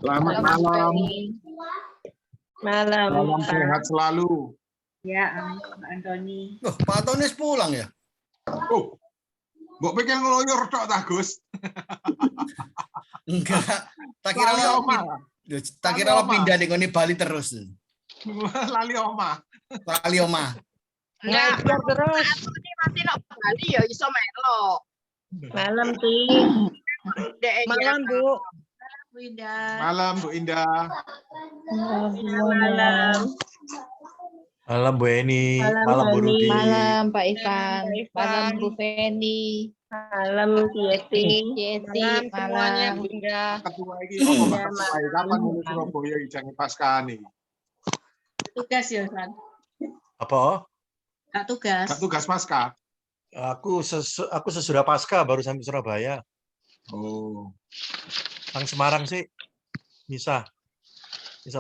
Selamat Malam, Bu malam. Feni. Malam. Salam Pak. sehat selalu. Ya, amin, Pak Antoni. Loh, Pak Antoni pulang ya? Oh, mbok pikir ngeloyor tok ta, Gus? Enggak. Tak kira Lali lo omah. tak kira lo pindah di ngoni Bali terus. Lali omah. Lali omah. Ngajar terus. Ini nanti nak Bali ya iso melok. Malam, Ti. Dek Malam, Bu. Winda. Malam Bu Indah. Malam. Malam Bu Eni, Malam, malam Bu Feni. Rudi. Malam Pak Ivan, Pak Ivan. malam Bu Feni, Malam, Yeti. Yeti, Malam semuanya, malam. Bunda. Ketua iki apa Pak Ketua iki? Kapan mulai Surabaya jange pascahan iki? Tugas ya, San. Apa? Kak tugas. Gak tugas pasca. Aku sesudah pasca baru sampai Surabaya. Oh. Nang Semarang sih. Bisa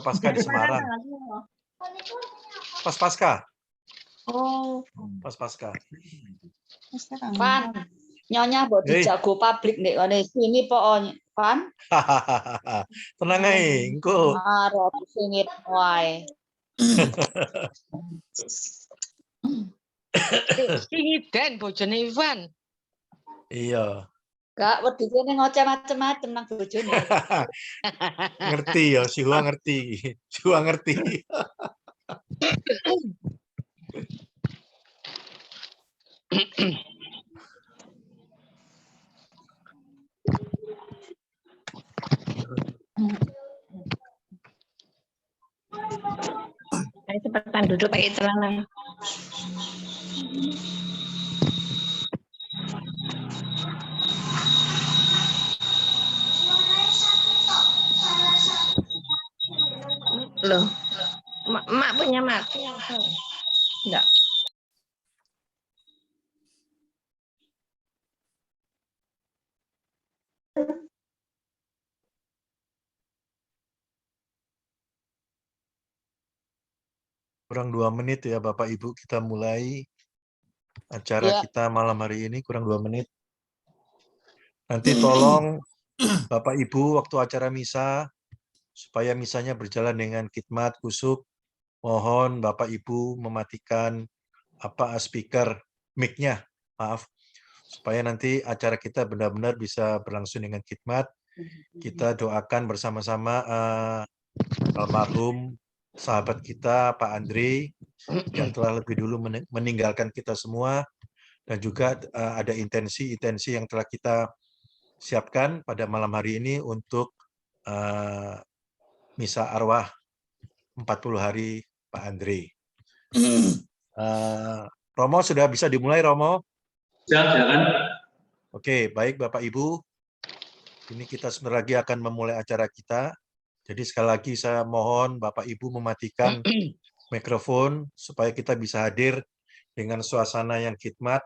pasca di Semarang. Pas pasca. Oh, Pas pasca. Van, nyonya buat Hei. dijago publik nih, kone sini pokoknya, Van. Tenang aja, engko. Arep singit wae. Singiden, bojone Ivan. Iya. Gak wedi kene ngoceh macem-macem nang bojone. Ngerti ya, si Hua ngerti. Si Hua ngerti. Ayo cepetan duduk pakai celana. Loh, mak punya mak. Enggak. Kurang 2 menit ya Bapak Ibu, kita mulai acara Ya. kita malam hari ini, kurang 2 menit. Nanti tolong Bapak Ibu waktu acara misa, supaya misanya berjalan dengan khidmat kusuk, mohon Bapak Ibu mematikan speaker mic-nya, maaf, supaya nanti acara kita benar-benar bisa berlangsung dengan khidmat. Kita doakan bersama-sama almarhum sahabat kita Pak Andre yang telah lebih dulu meninggalkan kita semua, dan juga ada intensi-intensi yang telah kita siapkan pada malam hari ini untuk misa arwah 40 hari Pak Andre. Romo sudah bisa dimulai, Romo? Silakan. Oke, baik Bapak Ibu. Ini kita sebentar lagi akan memulai acara kita. Jadi sekali lagi saya mohon Bapak Ibu mematikan mikrofon supaya kita bisa hadir dengan suasana yang khidmat.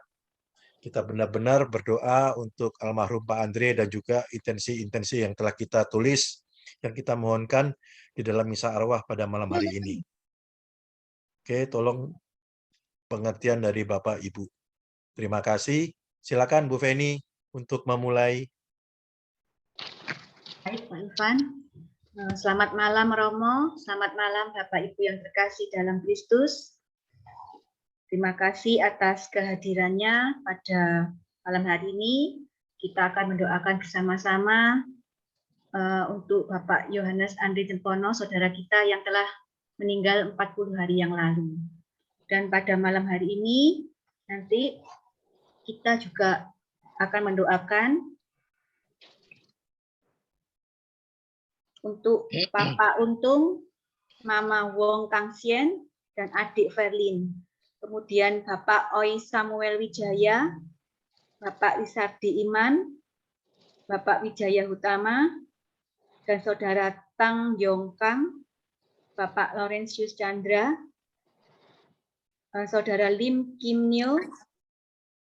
Kita benar-benar berdoa untuk almarhum Pak Andre dan juga intensi-intensi yang telah kita tulis, yang kita mohonkan di dalam misa arwah pada malam hari ini. Oke, tolong pengertian dari Bapak Ibu. Terima kasih. Silakan Bu Feni untuk memulai. baik Pak Ivan. Selamat malam Romo, selamat malam Bapak Ibu yang terkasih dalam Kristus. Terima kasih atas kehadirannya pada malam hari ini. Kita akan mendoakan bersama-sama untuk Bapak Yohanes Andre Tempono, saudara kita yang telah meninggal 40 hari yang lalu. Dan pada malam hari ini nanti kita juga akan mendoakan untuk Papa Untung, Mama Wong Kangsien, dan adik Verlin. Kemudian Bapak Oi Samuel Wijaya, Bapak Wisardi Iman, Bapak Wijaya Hutama, dan Saudara Tang Yong Kang, Bapak Laurentius Chandra, Saudara Lim Kim Nyo,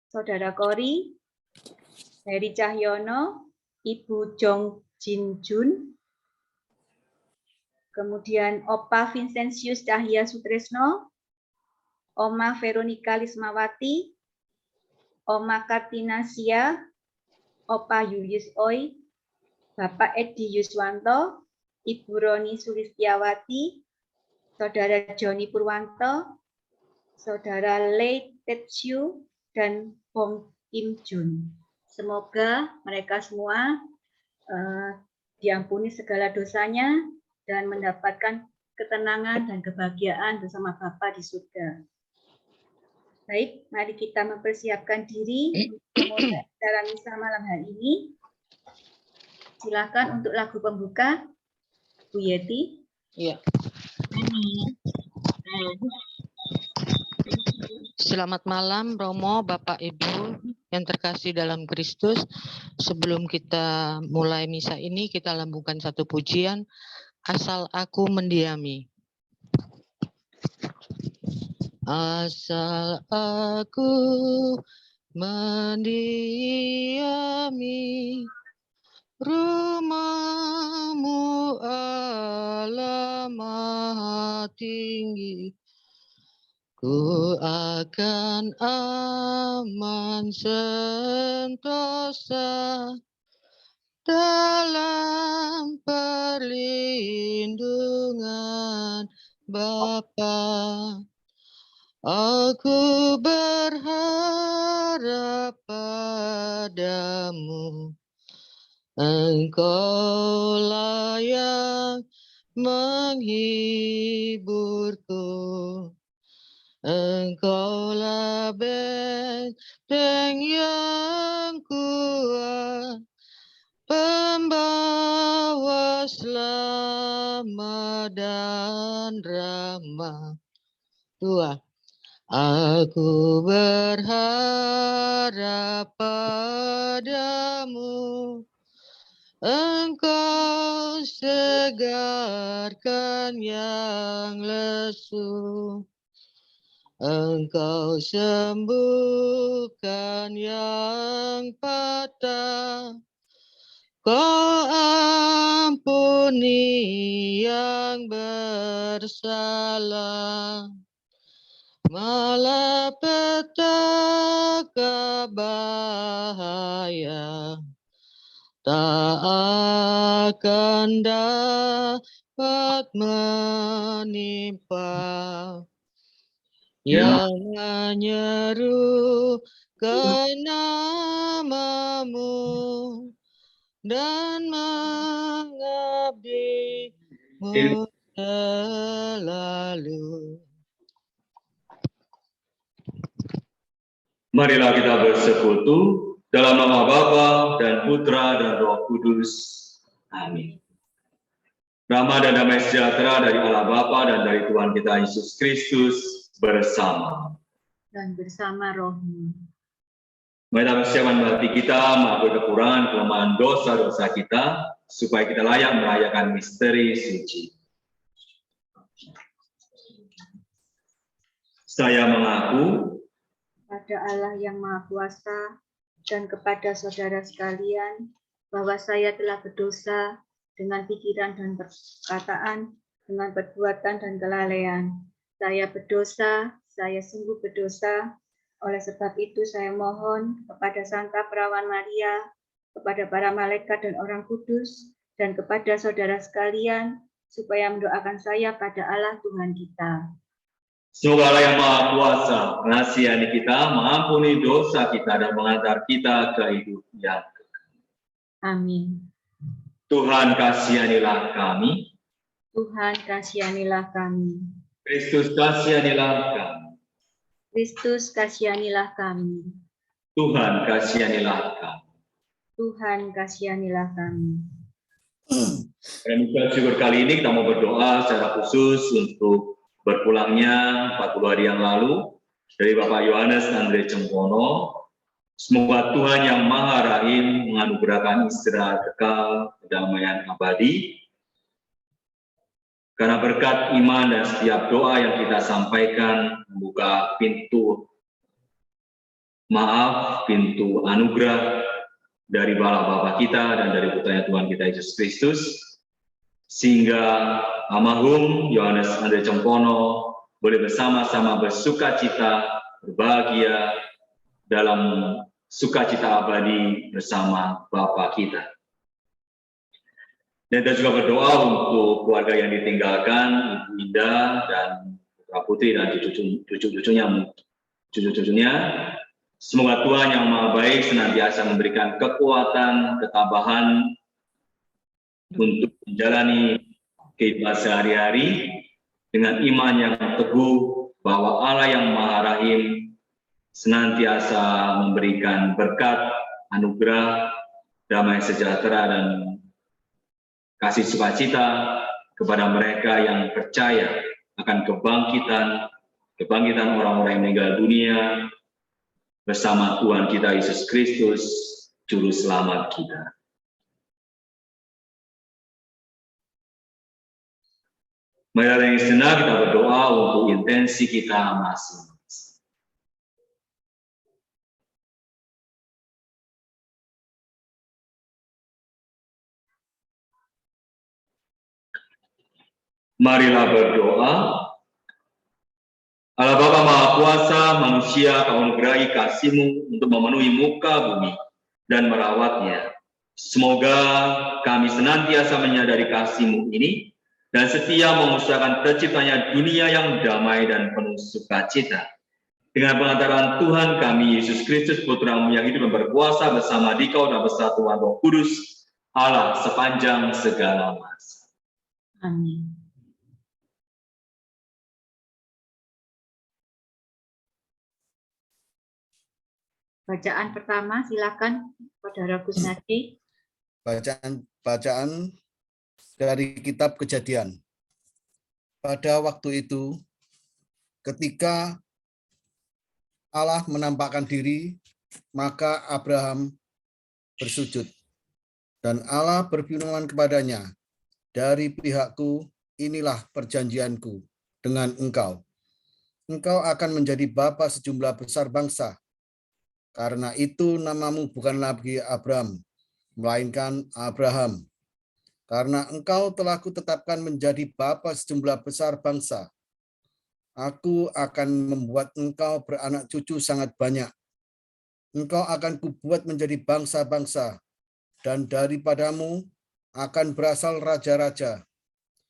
Saudara Kori, Heri Cahyono, Ibu Jong Jin Jun, kemudian Opa Vincentius Cahya Sutresno, Oma Veronica Lismawati, Oma Kartinasia, Opa Julius Oi, Bapak Edi Yuswanto, Ibu Roni Sulistiawati, Saudara Joni Purwanto, Saudara Lei Tetsu, dan Bong Kim Jun. Semoga mereka semua diampuni segala dosanya dan mendapatkan ketenangan dan kebahagiaan bersama Bapa di surga. Baik, mari kita mempersiapkan diri untuk memulai acara misa malam hari ini. Silakan untuk lagu pembuka, Bu Yeti. Iya. Selamat malam Romo, Bapak Ibu yang terkasih dalam Kristus. Sebelum kita mulai misa ini, kita lambungkan satu pujian, Asal Aku Mendiami. Asal aku mendiami rumah-Mu Allah Maha Tinggi, ku akan aman sentosa dalam perlindungan Bapa. Aku berharap padamu, Engkaulah yang menghiburku. Engkaulah benteng yang kuat, pembawa selamat dan rahmat. Dua. Aku berharap padamu, Engkau segarkan yang lesu, Engkau sembuhkan yang patah, Kau ampuni yang bersalah. Malapetaka bahaya tak akan dapat menimpa yang menyeru ke nama-Mu dan mengabdi-Mu selalu. Marilah kita bersekutu dalam nama Bapa dan Putra dan Roh Kudus. Amin. Rahmat dan damai sejahtera dari Allah Bapa dan dari Tuhan kita Yesus Kristus bersama. Dan bersama roh-Mu. Mari kita persiapkan hati kita mengakui kekurangan, kelemahan, dosa-dosa kita, supaya kita layak merayakan misteri suci. Saya mengaku pada Allah yang Maha Kuasa dan kepada saudara sekalian bahwa saya telah berdosa dengan pikiran dan perkataan, dengan perbuatan dan kelalaian. Saya berdosa, saya sungguh berdosa. Oleh sebab itu saya mohon kepada Santa Perawan Maria, kepada para malaikat dan orang kudus, dan kepada saudara sekalian, supaya mendoakan saya pada Allah Tuhan kita. Semoga Allah yang Maha Kuasa mengasihani kita, mengampuni dosa kita, dan mengantar kita ke hidup yang kekal. Amin. Tuhan kasihanilah kami. Tuhan kasihanilah kami. Kristus kasihanilah kami. Kristus kasihanilah kami. Tuhan kasihanilah kami. Tuhan kasihanilah kami. Dan misa syukur kali ini kita mau berdoa secara khusus untuk berpulangnya 40 hari yang lalu dari Bapak Yohanes Andre Cempono. Semoga Tuhan yang Maha Rahim menganugerahkan istirahat kekal, kedamaian abadi. Karena berkat iman dan setiap doa yang kita sampaikan membuka pintu maaf, pintu anugerah dari Bala Bapa kita dan dari putranya Tuhan kita Yesus Kristus, sehingga almarhum Yohanes Andre Cempono boleh bersama-sama bersukacita, berbahagia dalam sukacita abadi bersama Bapa kita. Dan kita juga berdoa untuk keluarga yang ditinggalkan, Ibu Indah dan putra putri dan cucu-cucunya. Semoga Tuhan yang Maha Baik senantiasa memberikan kekuatan, ketabahan untuk menjalani kehidupan sehari-hari dengan iman yang teguh bahwa Allah yang Maha Rahim senantiasa memberikan berkat, anugerah, damai sejahtera dan kasih sukacita kepada mereka yang percaya akan kebangkitan orang-orang yang meninggal dunia bersama Tuhan kita Yesus Kristus, Juru Selamat kita. Mari yang sejenak kita berdoa untuk intensi kita masing-masing. Marilah berdoa. Allah Bapa Maha Kuasa, manusia kau anugerahi kasih-Mu untuk memenuhi muka bumi dan merawatnya. Semoga kami senantiasa menyadari kasih-Mu ini dan setia mengusahakan terciptanya dunia yang damai dan penuh sukacita. Dengan pengantaran Tuhan kami, Yesus Kristus, Putra-Mu yang hidup dan berkuasa bersama Dikau dan bersatuan Roh Kudus, Allah sepanjang segala masa. Amin. Bacaan pertama, silakan Saudara Kusnadi. Bacaan dari kitab Kejadian. Pada waktu itu, ketika Allah menampakkan diri, maka Abraham bersujud. Dan Allah berfirman kepadanya, dari pihakku inilah perjanjianku dengan engkau. Engkau akan menjadi bapa sejumlah besar bangsa. Karena itu namamu bukan lagi Abram, melainkan Abraham. Karena engkau telah kutetapkan menjadi bapa sejumlah besar bangsa. Aku akan membuat engkau beranak cucu sangat banyak. Engkau akan kubuat menjadi bangsa-bangsa, dan daripadamu akan berasal raja-raja.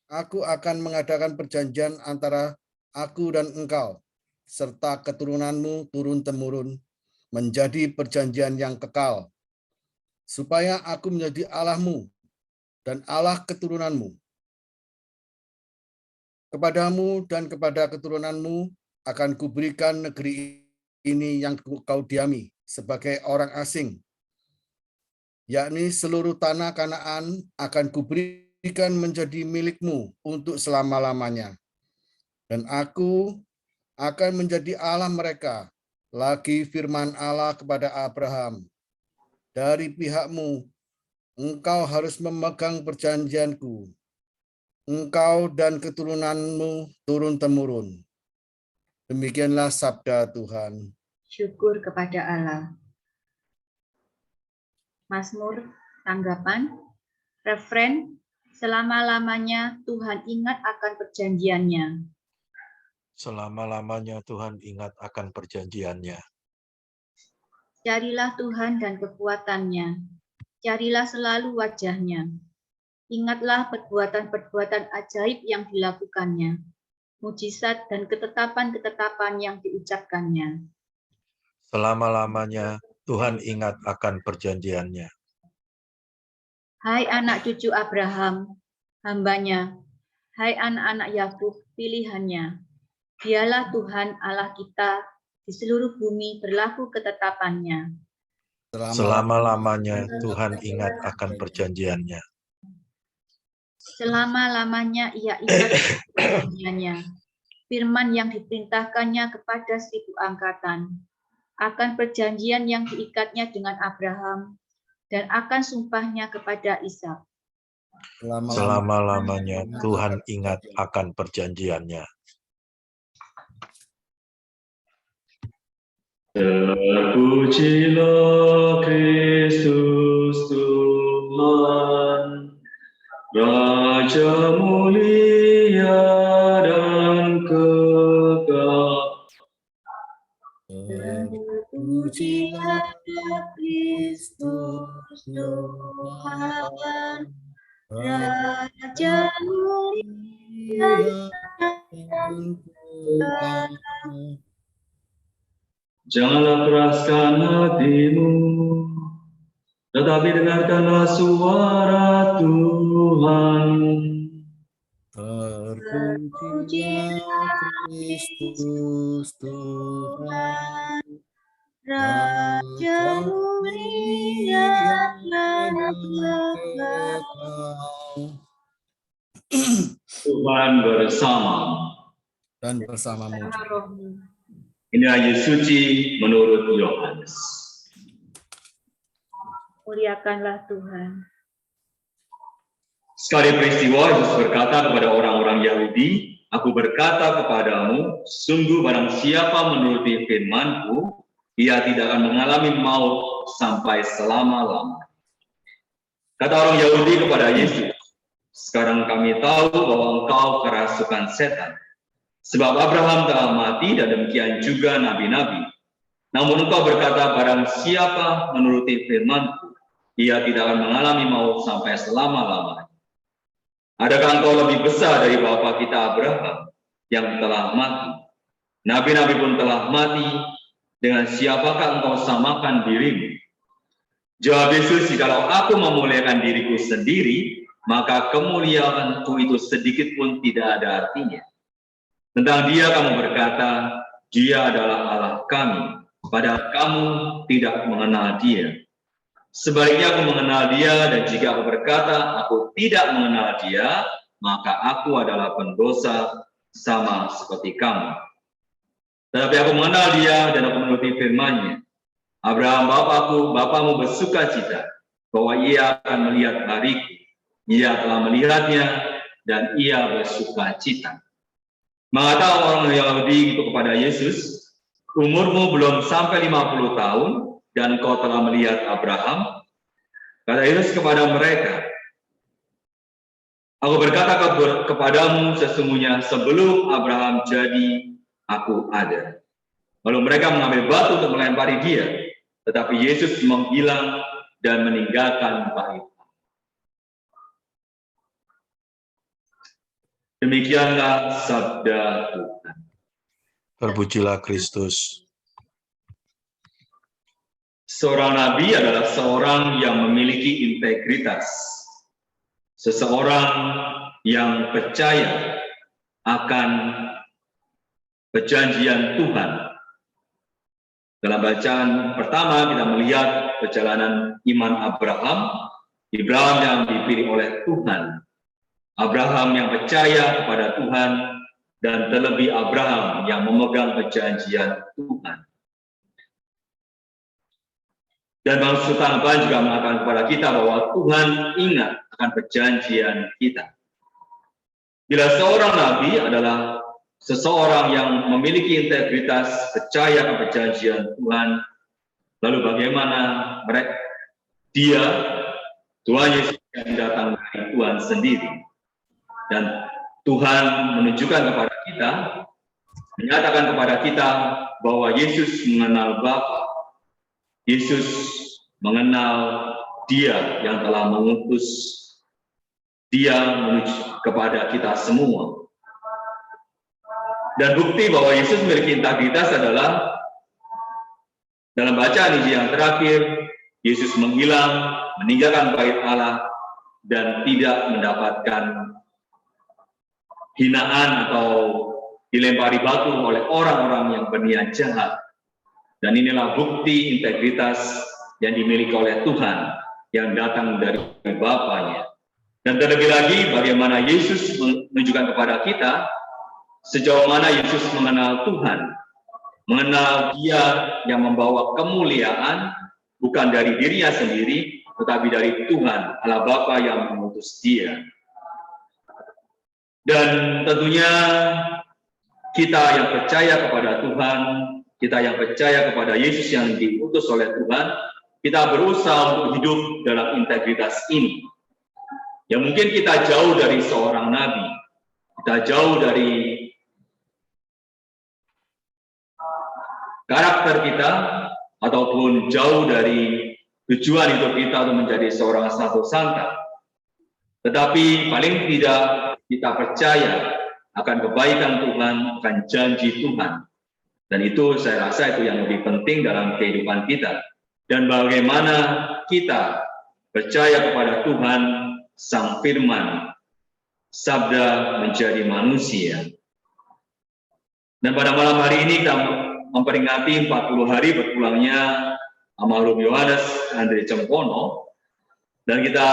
Aku akan mengadakan perjanjian antara aku dan engkau, serta keturunanmu turun-temurun, menjadi perjanjian yang kekal, supaya aku menjadi Allahmu dan Allah keturunanmu. Kepadamu dan kepada keturunanmu akan kuberikan negeri ini yang kau diami sebagai orang asing, yakni seluruh tanah Kanaan akan kuberikan menjadi milikmu untuk selama-lamanya. Dan aku akan menjadi Allah mereka. Lagi firman Allah kepada Abraham, dari pihakmu, engkau harus memegang perjanjianku, engkau dan keturunanmu turun-temurun. Demikianlah sabda Tuhan. Syukur kepada Allah. Mazmur, tanggapan, refren, selama-lamanya Tuhan ingat akan perjanjiannya. Selama-lamanya Tuhan ingat akan perjanjiannya. Carilah Tuhan dan kekuatannya. Carilah selalu wajahnya. Ingatlah perbuatan-perbuatan ajaib yang dilakukannya. Mujizat dan ketetapan-ketetapan yang diucapkannya. Selama-lamanya Tuhan ingat akan perjanjiannya. Hai anak cucu Abraham, hambanya. Hai anak-anak Yakub, pilihannya. Dialah Tuhan Allah kita, di seluruh bumi berlaku ketetapannya. Selama-lamanya Tuhan ingat akan perjanjiannya. Selama-lamanya ia ingat perjanjiannya. Firman yang diperintahkannya kepada 1000 angkatan. Akan perjanjian yang diikatnya dengan Abraham, dan akan sumpahnya kepada Ishak. Selama-lamanya Tuhan ingat akan perjanjiannya. Terpujilah Kristus Tuhan, Raja mulia dan kekal. Terpujilah Kristus Tuhan, Raja Janganlah keraskan hatimu, tetapi dengarkanlah suara Tuhan. Terpujilah Kristus Tuhan, Raja mulia dan kekal. Tuhan bersama. Dan bersamamu. Inilah Injil suci menurut Yohanes. Muliakanlah Tuhan. Sekali peristiwa, Yesus berkata kepada orang-orang Yahudi, "Aku berkata kepadamu, sungguh barang siapa menuruti firman-Ku, ia tidak akan mengalami maut sampai selama-lamanya." Kata orang Yahudi kepada Yesus, "Sekarang kami tahu bahwa engkau kerasukan setan. Sebab Abraham telah mati dan demikian juga nabi-nabi. Namun engkau berkata, barang siapa menuruti firman-Ku, ia tidak akan mengalami maut sampai selama-lamanya. Adakah engkau lebih besar dari bapa kita Abraham yang telah mati? Nabi-nabi pun telah mati. Dengan siapakah engkau samakan dirimu?" Jawab Yesus, "Jikalau aku memuliakan diriku sendiri, maka kemuliaanku itu sedikit pun tidak ada artinya. Tentang dia kamu berkata, dia adalah Allah kami, padahal kamu tidak mengenal dia. Sebaliknya aku mengenal dia, dan jika aku berkata aku tidak mengenal dia, maka aku adalah pendosa sama seperti kamu. Tetapi aku mengenal dia dan aku menuruti firman-Nya. Abraham bapamu bersuka cita bahwa ia akan melihat hariku. Ia telah melihatnya dan ia bersuka cita." Mengatakan orang Yahudi itu kepada Yesus, "Umurmu belum sampai 50 tahun dan kau telah melihat Abraham?" Kata Yesus kepada mereka, "Aku berkata kepadamu, sesungguhnya sebelum Abraham jadi, aku ada." Lalu mereka mengambil batu untuk melempari dia, tetapi Yesus menghilang dan meninggalkan tempat itu. Demikianlah sabda Tuhan. Terpujilah Kristus. Seorang nabi adalah seorang yang memiliki integritas. Seseorang yang percaya akan perjanjian Tuhan. Dalam bacaan pertama kita melihat perjalanan iman Abraham yang dipilih oleh Tuhan. Abraham yang percaya kepada Tuhan, dan terlebih Abraham yang memegang perjanjian Tuhan. Dan bangsa Tuhan juga mengatakan kepada kita bahwa Tuhan ingat akan perjanjian kita. Bila seorang nabi adalah seseorang yang memiliki integritas, percaya kepada perjanjian Tuhan, lalu bagaimana Tuhan Yesus yang datang dari Tuhan sendiri. Dan Tuhan menunjukkan kepada kita, menyatakan kepada kita bahwa Yesus mengenal Bapa. Yesus mengenal Dia yang telah mengutus Dia menuju kepada kita semua. Dan bukti bahwa Yesus memiliki integritas adalah dalam bacaan Injil yang terakhir, Yesus menghilang, meninggalkan bait Allah, dan tidak mendapatkan hinaan atau dilempari batu oleh orang-orang yang berniat jahat. Dan inilah bukti integritas yang dimiliki oleh Tuhan yang datang dari Bapanya. Dan terlebih lagi bagaimana Yesus menunjukkan kepada kita sejauh mana Yesus mengenal Tuhan, mengenal Dia yang membawa kemuliaan bukan dari dirinya sendiri, tetapi dari Tuhan Allah Bapa yang mengutus Dia. Dan tentunya kita yang percaya kepada Tuhan, kita yang percaya kepada Yesus yang diutus oleh Tuhan, kita berusaha untuk hidup dalam integritas ini. Ya mungkin kita jauh dari seorang nabi, kita jauh dari karakter kita, ataupun jauh dari tujuan hidup kita untuk menjadi seorang satu santa. Tetapi paling tidak kita percaya akan kebaikan Tuhan, akan janji Tuhan. Dan itu saya rasa itu yang lebih penting dalam kehidupan kita. Dan bagaimana kita percaya kepada Tuhan, Sang Firman, Sabda menjadi manusia. Dan pada malam hari ini kita memperingati 40 hari berpulangnya almarhum Yohanes Andre Cempono. Dan kita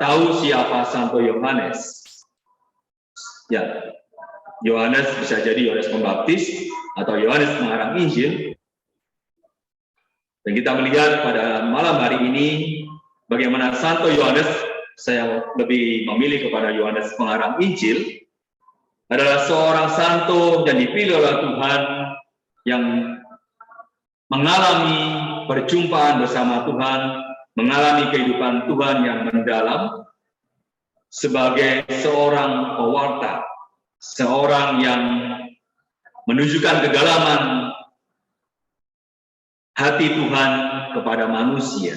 tahu siapa Santo Yohanes. Ya, Yohanes bisa jadi Yohanes Pembaptis atau Yohanes pengarang Injil. Dan kita melihat pada malam hari ini bagaimana Santo Yohanes, saya lebih memilih kepada Yohanes pengarang Injil, adalah seorang santo yang dipilih oleh Tuhan yang mengalami perjumpaan bersama Tuhan, mengalami kehidupan Tuhan yang mendalam sebagai seorang pewarta, seorang yang menunjukkan kedalaman hati Tuhan kepada manusia.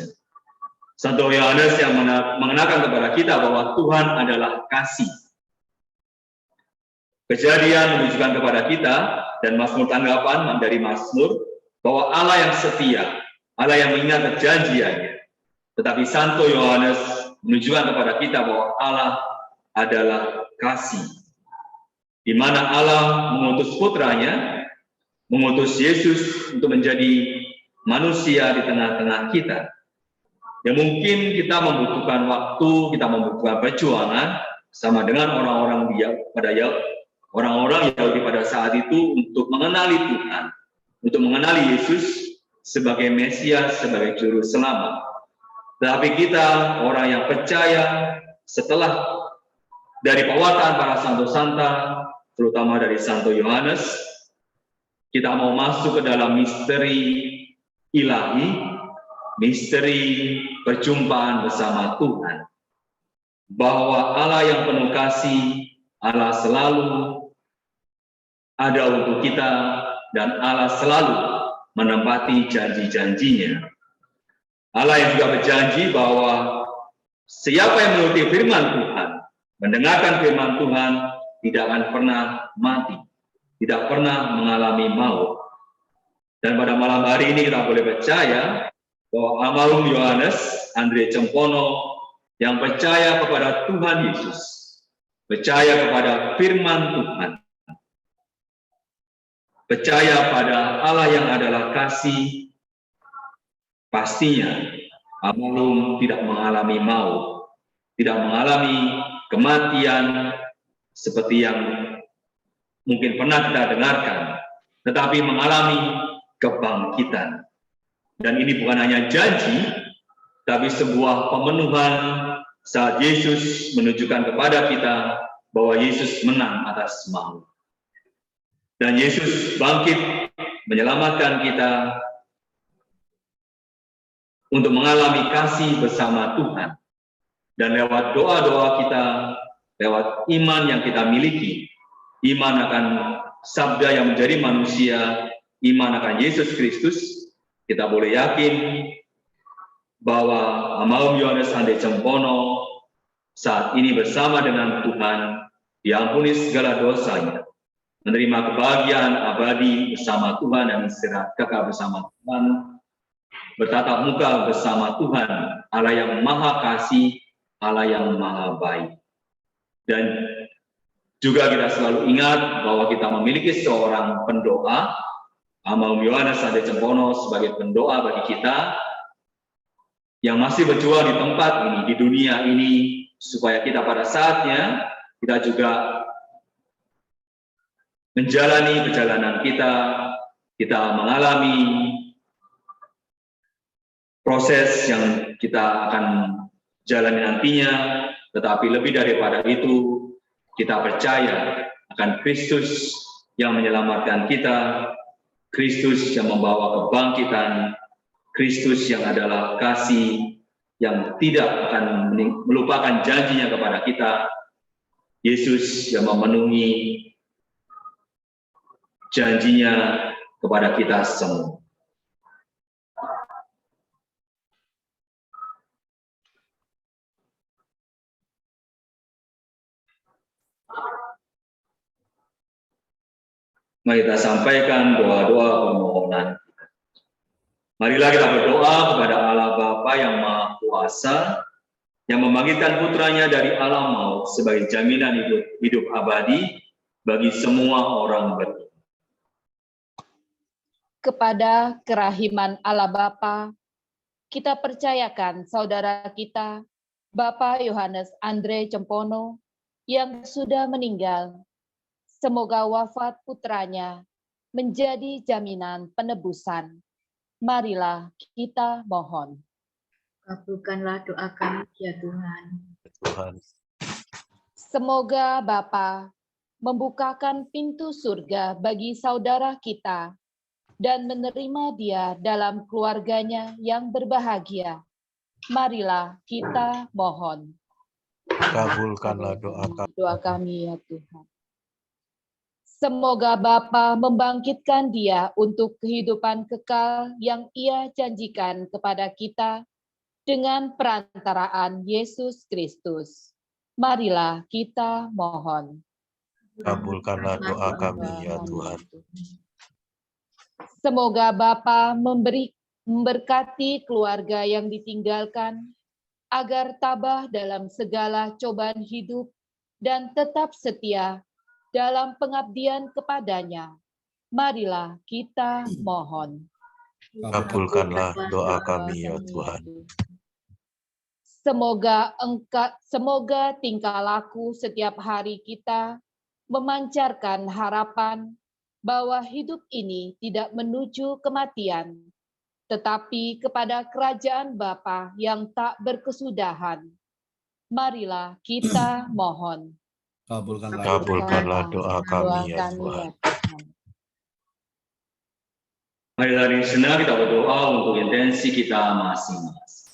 Santo Yohanes yang mengenalkan kepada kita bahwa Tuhan adalah kasih. Kejadian menunjukkan kepada kita dan Mazmur tanggapan dari Mazmur bahwa Allah yang setia, Allah yang mengingat perjanjiannya. Tetapi Santo Yohanes menunjukkan kepada kita bahwa Allah adalah kasih. Di mana Allah mengutus putranya, mengutus Yesus untuk menjadi manusia di tengah-tengah kita. Ya mungkin kita membutuhkan waktu, kita membutuhkan perjuangan sama dengan orang-orang Yahudi pada saat itu untuk mengenali Tuhan, untuk mengenali Yesus sebagai Mesias, sebagai Juru Selamat. Tetapi kita orang yang percaya setelah dari pewartaan para santo-santa, terutama dari Santo Yohanes, kita mau masuk ke dalam misteri ilahi, misteri perjumpaan bersama Tuhan. Bahwa Allah yang penuh kasih, Allah selalu ada untuk kita, dan Allah selalu menempati janji-janjinya. Allah yang juga berjanji bahwa siapa yang menuruti firman Tuhan, mendengarkan firman Tuhan, tidak akan pernah mati, tidak pernah mengalami maut. Dan pada malam hari ini kita boleh percaya bahwa almarhum Yohanes Andre Cempono yang percaya kepada Tuhan Yesus, percaya kepada firman Tuhan, percaya pada Allah yang adalah kasih, pastinya almarhum tidak mengalami maut, tidak mengalami kematian seperti yang mungkin pernah kita dengarkan, tetapi mengalami kebangkitan. Dan ini bukan hanya janji, tapi sebuah pemenuhan saat Yesus menunjukkan kepada kita bahwa Yesus menang atas maut. Dan Yesus bangkit menyelamatkan kita untuk mengalami kasih bersama Tuhan. Dan lewat doa-doa kita, lewat iman yang kita miliki, iman akan sabda yang menjadi manusia, iman akan Yesus Kristus, kita boleh yakin bahwa almarhum Yohanes Andre Cempono saat ini bersama dengan Tuhan diampuni segala dosanya, menerima kebahagiaan abadi bersama Tuhan dan istirahat kekal bersama Tuhan, bertatap muka bersama Tuhan, Allah yang maha kasih, Allah yang maha baik. Dan juga kita selalu ingat bahwa kita memiliki seorang pendoa, almarhum Yohanes Andre Cempono sebagai pendoa bagi kita yang masih berjuang di tempat ini, di dunia ini, supaya kita pada saatnya kita juga menjalani perjalanan kita mengalami proses yang kita akan jalani nantinya, tetapi lebih daripada itu, kita percaya akan Kristus yang menyelamatkan kita, Kristus yang membawa kebangkitan, Kristus yang adalah kasih, yang tidak akan melupakan janjinya kepada kita, Yesus yang memenuhi janjinya kepada kita semua. Mari kita sampaikan doa-doa permohonan. Marilah kita berdoa kepada Allah Bapa yang Maha Kuasa, yang membangkitkan putranya dari alam maut sebagai jaminan hidup abadi bagi semua orang beriman. Kepada kerahiman Allah Bapa, kita percayakan saudara kita, Bapak Yohanes Andre Cempono, yang sudah meninggal. Semoga wafat putranya menjadi jaminan penebusan. Marilah kita mohon. Kabulkanlah doa kami, ya Tuhan. Tuhan. Semoga Bapa membukakan pintu surga bagi saudara kita dan menerima dia dalam keluarganya yang berbahagia. Marilah kita mohon. Kabulkanlah doa kami ya Tuhan. Semoga Bapa membangkitkan dia untuk kehidupan kekal yang ia janjikan kepada kita dengan perantaraan Yesus Kristus. Marilah kita mohon. Kabulkanlah doa kami ya Tuhan. Semoga Bapa memberkati keluarga yang ditinggalkan, agar tabah dalam segala cobaan hidup dan tetap setia dalam pengabdian kepadanya. Marilah kita mohon. Kabulkanlah doa kami ya Tuhan. Semoga tingkah laku setiap hari kita memancarkan harapan bahwa hidup ini tidak menuju kematian, tetapi kepada kerajaan Bapa yang tak berkesudahan. Marilah kita mohon. Kabulkanlah doa kami ya Tuhan. Mari dari senang kita berdoa untuk intensi kita masing-masing.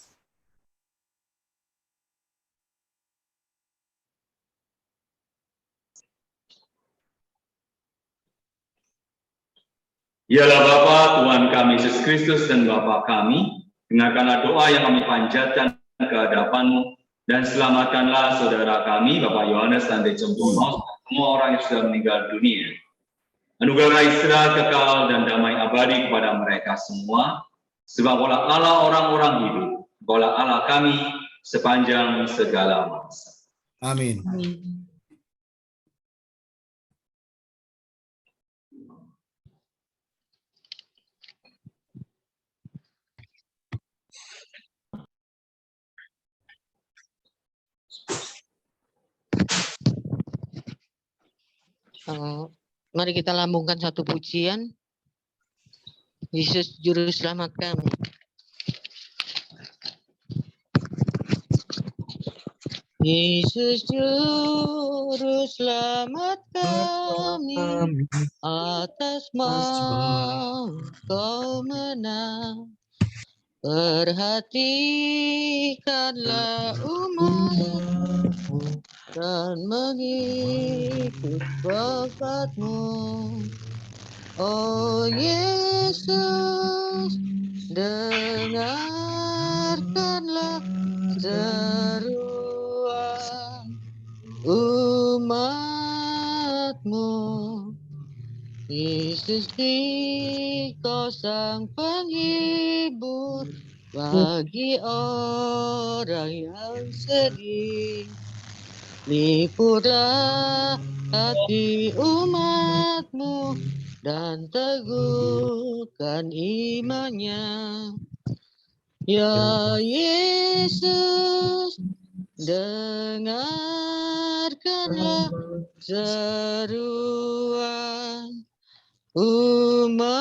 Yalah Bapa, Tuhan kami Yesus Kristus dan Bapa kami, dengarkanlah doa yang kami panjatkan ke hadapan-Mu, dan selamatkanlah saudara kami, Bapak Yohanes Andre Cempono, semua orang yang sudah meninggal dunia. Anugerah istirahat kekal dan damai abadi kepada mereka semua, sebab Kaulah Allah orang-orang hidup, Kaulah Allah kami sepanjang segala masa. Amin. Mari kita lambungkan satu pujian. Yesus Juru Selamat kami. Yesus Juru Selamat kami, atas mau Kau menang. Perhatikanlah umat-Mu dan mengikut berkat-Mu. Oh Yesus, dengarkanlah seruan umat-Mu. Yesus, Dikau sang penghibur bagi orang yang sedih. Liputlah hati umat-Mu dan teguhkan imannya. Ya Yesus, dengarkanlah seruan umat-Mu.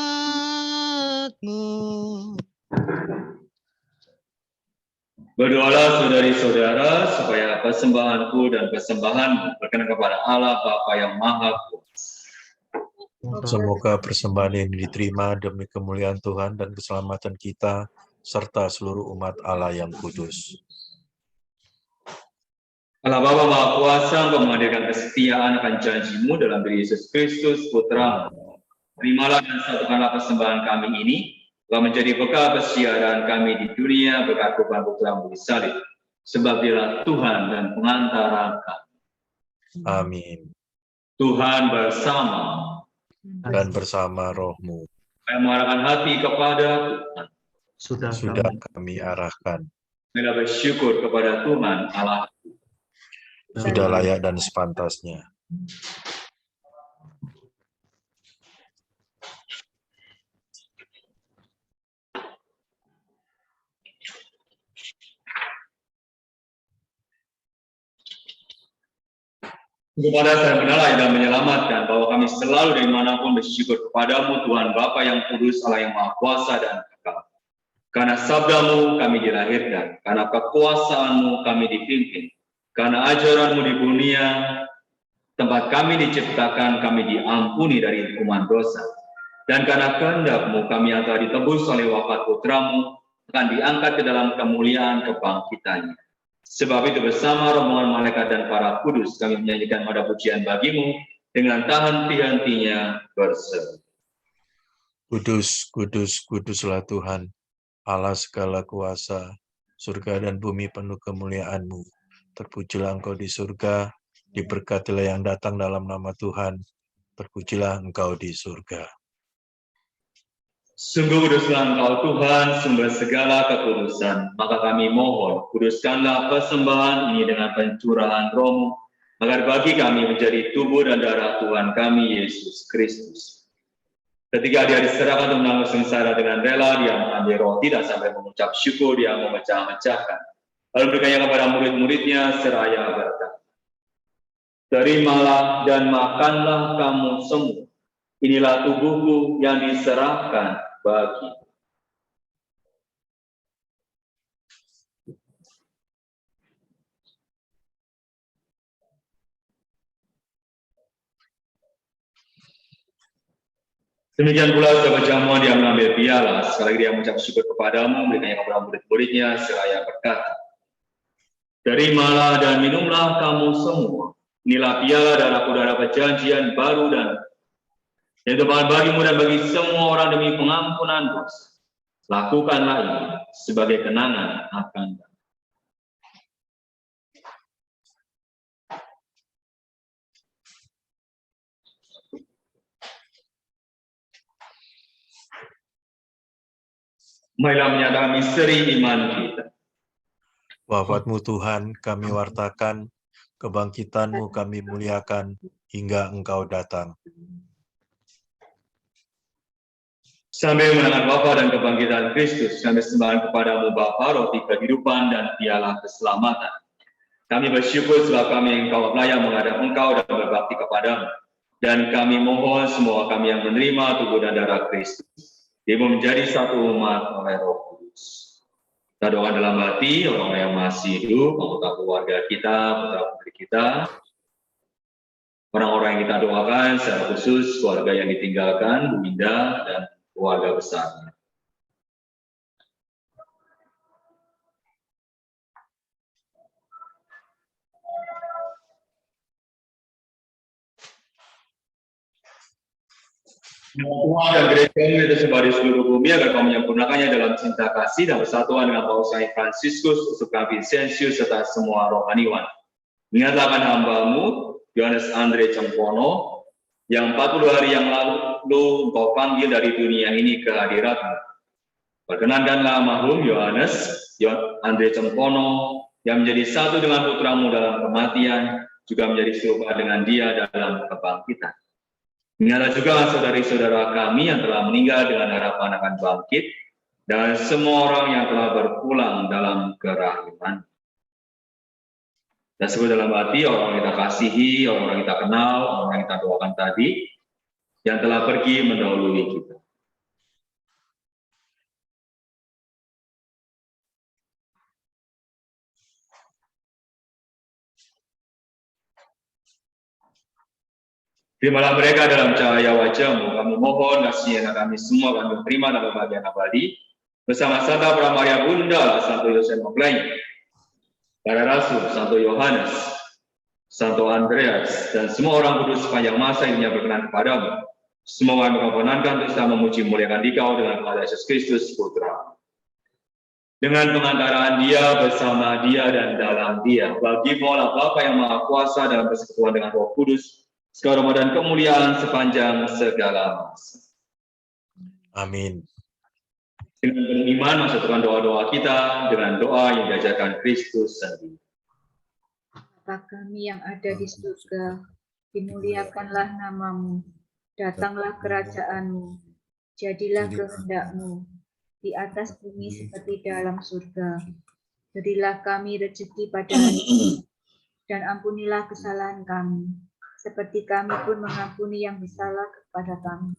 Berdoalah saudari-saudara supaya persembahanku dan persembahan berkenan kepada Allah Bapa yang Maha Kuasa. Semoga persembahan ini diterima demi kemuliaan Tuhan dan keselamatan kita serta seluruh umat Allah yang kudus. Allah Bapa Maha Kuasa, Engkau menghadirkan kesetiaan akan janji-Mu dalam diri Yesus Kristus, Putra-Mu. Terimalah dan satukanlah persembahan kami ini, telah menjadi bekal persiaran kami di dunia berkat korban Putra-Mu di salib, sebab Dialah Tuhan dan pengantara kami. Amin. Tuhan bersama. dan bersama rohmu. Kami mengarahkan hati kepada Tuhan. Sudah kami arahkan. Marilah bersyukur kepada Tuhan Allah. Sudah layak dan sepantasnya. Kepada Sang Penyelamat dan menyelamatkan, bahwa kami selalu dari manapun bersyukur kepadamu, Tuhan Bapa yang kudus, Allah yang Maha Kuasa dan kekal. Karena sabdamu kami dilahirkan, karena kekuasaanmu kami dipimpin, karena ajaranmu di dunia, tempat kami diciptakan, kami diampuni dari hukuman dosa. Dan karena kehendakmu kami yang telah ditebus oleh wafat putramu, akan diangkat ke dalam kemuliaan kebangkitannya. Sebab itu bersama rombongan malaikat dan para kudus kami menyanyikan pada pujian bagimu dengan tak henti-hentinya berseru. Kudus, kudus, kuduslah Tuhan, Allah segala kuasa, surga dan bumi penuh kemuliaan-Mu. Terpujilah Engkau di surga, diberkatilah yang datang dalam nama Tuhan, terpujilah Engkau di surga. Sungguh kuduslah Engkau Tuhan, sumber segala kekudusan. Maka kami mohon, kuduskanlah persembahan ini dengan pencurahan Roh-Mu, agar bagi kami menjadi tubuh dan darah Tuhan kami, Yesus Kristus. Ketika dia diserahkan untuk menanggung sengsara dengan rela, dia mengambil roti dan sampai mengucap syukur, dia memecah-mecahkan. Lalu berikannya kepada murid-muridnya seraya berkata, terimalah dan makanlah kamu semua. Inilah tubuhku yang diserahkan bagi. Demikian pula setelah jamuan dia mengambil piala, sekali lagi dia mengucap syukur kepadamu, berikannya kepada murid-muridnya seraya berkata, terimalah dan minumlah kamu semua. Inilah piala darahku, darah perjanjian baru dan yang tepat bagimu dan bagi semua orang demi pengampunan dosa. Lakukanlah ini sebagai kenangan akan kami. Marilah menyatakan misteri iman kita. Wafat-Mu Tuhan kami wartakan, kebangkitan-Mu kami muliakan, hingga Engkau datang. Sambil menangan wafat dan kebangkitan Kristus, kami sembahkan kepadamu Bapa, roti kehidupan dan piala keselamatan. Kami bersyukur sebab kami Engkau layak menghadap Engkau dan berbakti kepadamu. Dan kami mohon semua kami yang menerima tubuh dan darah Kristus, dia menjadi satu umat oleh Roh Kudus. Kita doakan dalam hati orang-orang yang masih hidup, anggota keluarga kita, putra-putri kita, orang-orang yang kita doakan secara khusus, keluarga yang ditinggalkan, Bu Indah dan keluarga besarnya. Tuhan dan gereja-Mu itu sebar di seluruh bumi agar Kau menyempurnakannya dalam cinta kasih dan persatuan dengan Paus Saint Franciscus, Uskup Vincentius serta semua rohaniwan. Ingatlah akan hamba-Mu Yohanes Andre Cempono yang 40 hari yang lalu Engkau panggil dari dunia ini ke hadirat-Mu. Perkenankanlah almarhum Yohanes Andre Cempono yang menjadi satu dengan putra-Mu dalam kematian, juga menjadi serupa dengan dia dalam kebangkitan. Ingatlah juga saudari-saudara kami yang telah meninggal dengan harapan akan bangkit, dan semua orang yang telah berpulang dalam kerahiman. Dan sebut dalam hati orang yang kita kasihi, orang yang kita kenal, orang yang kita doakan tadi, yang telah pergi mendahului kita. Terimalah mereka dalam cahaya wajah-Mu. Kami mohon kasih-Nya kami semua kami terima dalam bagian abadi bersama Santa Pramaria Bunda, Santo Yosef Mempelai, para Rasul, Santo Yohanes, Santo Andreas, dan semua orang kudus sepanjang masa yang berkenan kepadamu. Semua kami memperkenankan untuk kita memuji muliakan Dikau dengan kepada Yesus Kristus Putra. Dengan pengantaraan Dia, bersama Dia, dan dalam Dia. Bagi-Mu Allah Bapa yang Maha Kuasa dalam persekutuan dengan Roh Kudus, segala rahmat dan kemuliaan sepanjang segala masa. Amin. Dengan beriman menyatukan doa-doa kita dengan doa yang diajarkan Kristus sendiri. Bapa kami yang ada di surga, dimuliakanlah namamu, datanglah kerajaanmu, jadilah kehendakmu, di atas bumi seperti dalam surga. Berilah kami rezeki pada hari ini, dan ampunilah kesalahan kami, seperti kami pun mengampuni yang bersalah kepada kami.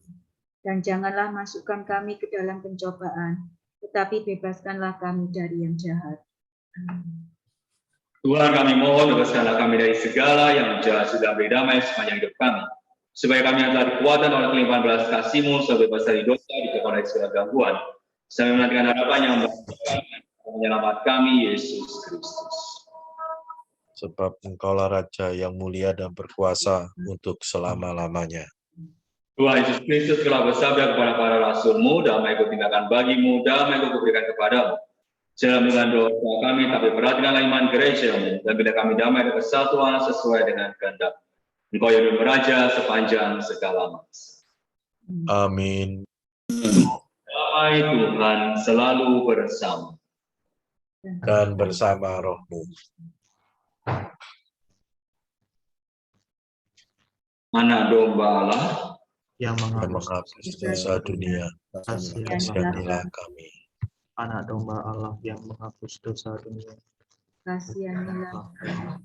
Dan janganlah masukkan kami ke dalam pencobaan, tetapi bebaskanlah kami dari yang jahat. Amin. Tuhan, kami mohon bebaskanlah kami dari segala yang jahat, sudah beri damai sepanjang hidup kami, supaya kami yang telah dikuatkan oleh kelimpahan belas kasih-Mu, sampai bebas dari dosa, dijauhkan dari segala gangguan, sampai menantikan harapan yang menyelamat kami, Yesus Kristus. Sebab Engkaulah Raja yang mulia dan berkuasa untuk selama-lamanya. Tuhan Yesus Kristus telah bersabda kepada para rasul-Mu, damai ku tinggalkan bagimu, damai ku berikan kepadamu. Jangan dengan dosa kami, tapi perhatikanlah iman gereja-Mu, dan bina kami damai dan kesatuan sesuai dengan kehendak. Engkau yang hidup beraja sepanjang segala masa. Amin. Damai Tuhan selalu bersama. Dan bersama rohmu. Anak domba Allah yang Yang menghapus menghapus dosa dunia, kasihanilah kami. anak domba Allah yang menghapus dosa dunia. Kasihanilah kami.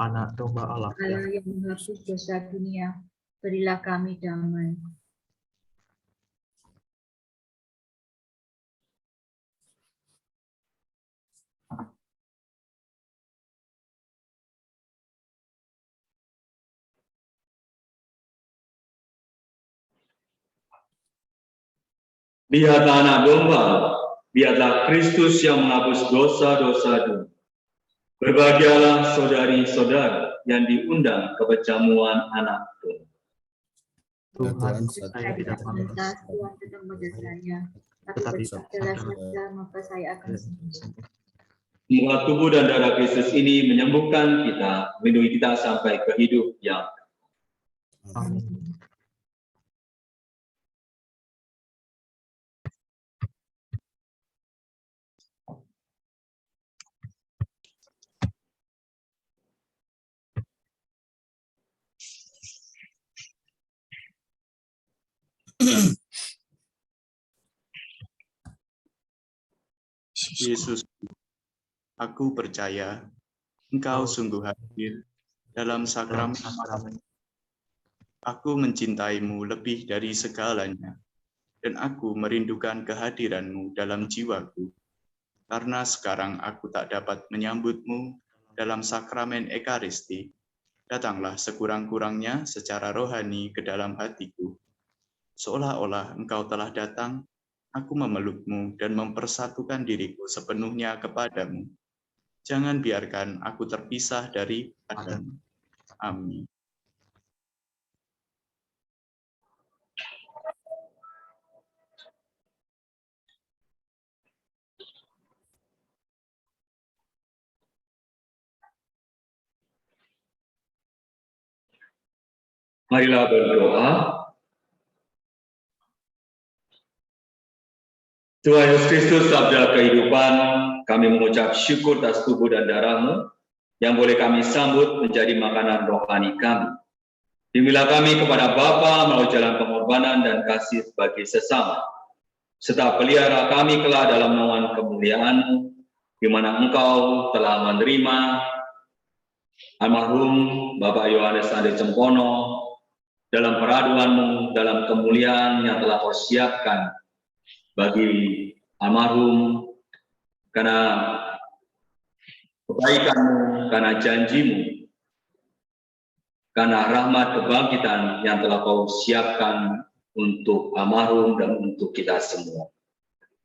Anak domba Allah Allah yang menghapus dosa dunia, berilah kami damai. Lihatlah anak domba, lihatlah Kristus yang menghapus dosa-dosa dunia. Berbahagialah saudari-saudara yang diundang ke perjamuan anak domba. Tuhan, Saya saya tidak pantas, Tuhan tetap pada saya, tapi tetapi berkatalah saja, maka saya akan sembuh. Semoga tubuh dan darah Kristus ini menyembuhkan kita, melindungi kita sampai ke hidup yang Amin. Yesus, aku percaya Engkau sungguh hadir dalam sakramen. Aku mencintaimu lebih dari segalanya, dan aku merindukan kehadiranmu dalam jiwaku. Karena sekarang aku tak dapat menyambutmu dalam sakramen Ekaristi, datanglah sekurang-kurangnya secara rohani ke dalam hatiku. Seolah-olah Engkau telah datang, aku memelukmu dan mempersatukan diriku sepenuhnya kepadamu. Jangan biarkan aku terpisah dari padamu. Amin. Marilah berdoa. Tuhan Yesus Kristus, sabda kehidupan, kami mengucap syukur atas tubuh dan darah-Mu yang boleh kami sambut menjadi makanan rohani kami. Bimbinglah kami kepada Bapa melalui jalan pengorbanan dan kasih bagi sesama, serta pelihara kami kelak dalam naungan kemuliaan-Mu, di mana Engkau telah menerima almarhum Bapak Yohanes Andre Cempono dalam peraduan-Mu, dalam kemuliaan yang telah Kau siapkan bagi almarhum, karena kebaikan-Mu, karena janji-Mu, karena rahmat kebangkitan yang telah Kau siapkan untuk almarhum dan untuk kita semua.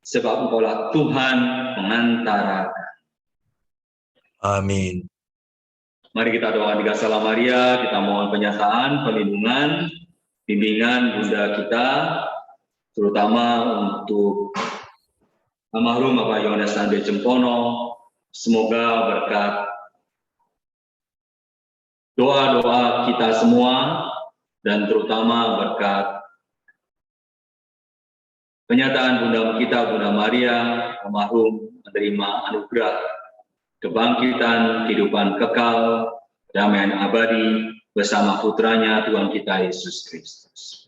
Sebab Engkaulah Tuhan pengantara. Amin. Mari kita doakan tiga salam Maria, kita mohon penyertaan, perlindungan, bimbingan Bunda kita, terutama untuk almarhum Bapak Yohanes Andre Cempono. Semoga berkat doa-doa kita semua dan terutama berkat kenyataan Bunda kita, Bunda Maria, almarhum menerima anugerah kebangkitan, kehidupan kekal, damaian abadi bersama putranya Tuhan kita Yesus Kristus.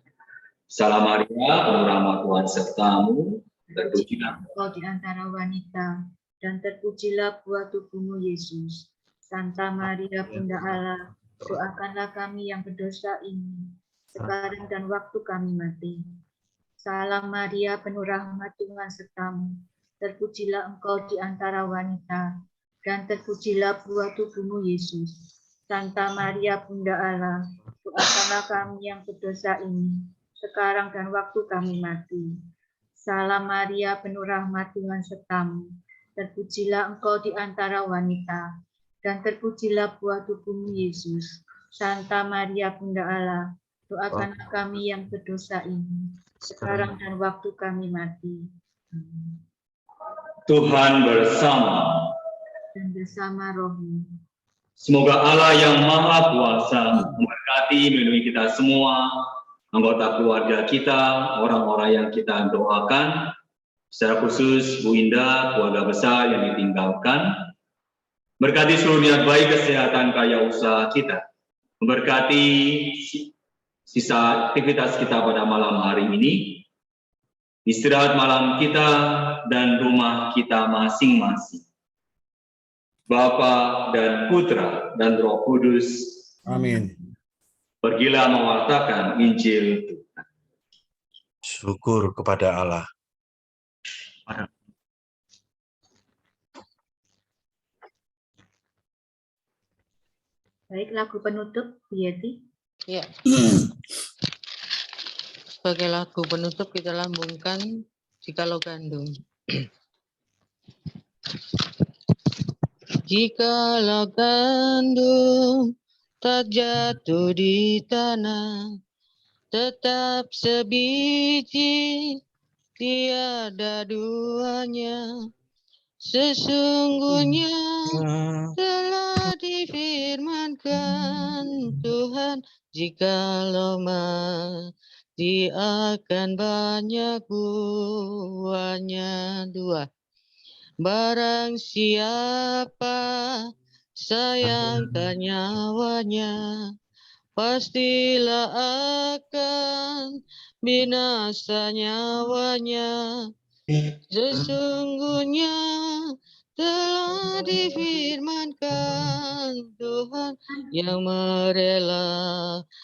Salam Maria, penuh rahmat Tuhan sertamu, terpujilah Engkau di antara wanita, dan terpujilah buah tubuhmu Yesus. Santa Maria Bunda Allah, doakanlah kami yang berdosa ini, sekarang dan waktu kami mati. Salam Maria, penuh rahmat Tuhan sertamu, terpujilah engkau di antara wanita, dan terpujilah buah tubuhmu Yesus. Santa Maria Bunda Allah, doakanlah kami yang berdosa ini, sekarang dan waktu kami mati. Salam Maria, penuh rahmat Tuhan sertamu, terpujilah engkau di antara wanita, dan terpujilah buah tubuhmu Yesus. Santa Maria Bunda Allah, doakanlah kami yang berdosa ini, sekarang dan waktu kami mati. Tuhan bersama. Dan bersama rohmu. Semoga Allah yang Maha Kuasa memberkati, melindungi kita semua, anggota keluarga kita, orang-orang yang kita doakan, secara khusus Bu Indah, keluarga besar yang ditinggalkan, berkati seluruh niat baik, kesehatan, karya usaha kita, memberkati sisa aktivitas kita pada malam hari ini, istirahat malam kita dan rumah kita masing-masing. Bapa dan Putra dan Roh Kudus. Amin. Pergilah mewartakan Injil Tuhan. Syukur kepada Allah. Baik, lagu penutup, Bu Yeti. Ya. Sebagai lagu penutup kita lambungkan Jikalau Gandum. Jikalau gandum tak jatuh di tanah, tetap sebiji, tiada duanya. Sesungguhnya telah difirmankan Tuhan, jikalau mati akan banyak buahnya. Dua. Barang siapa sayangkan nyawanya, pastilah akan binasa nyawanya. Sesungguhnya telah difirmankan Tuhan yang merelakan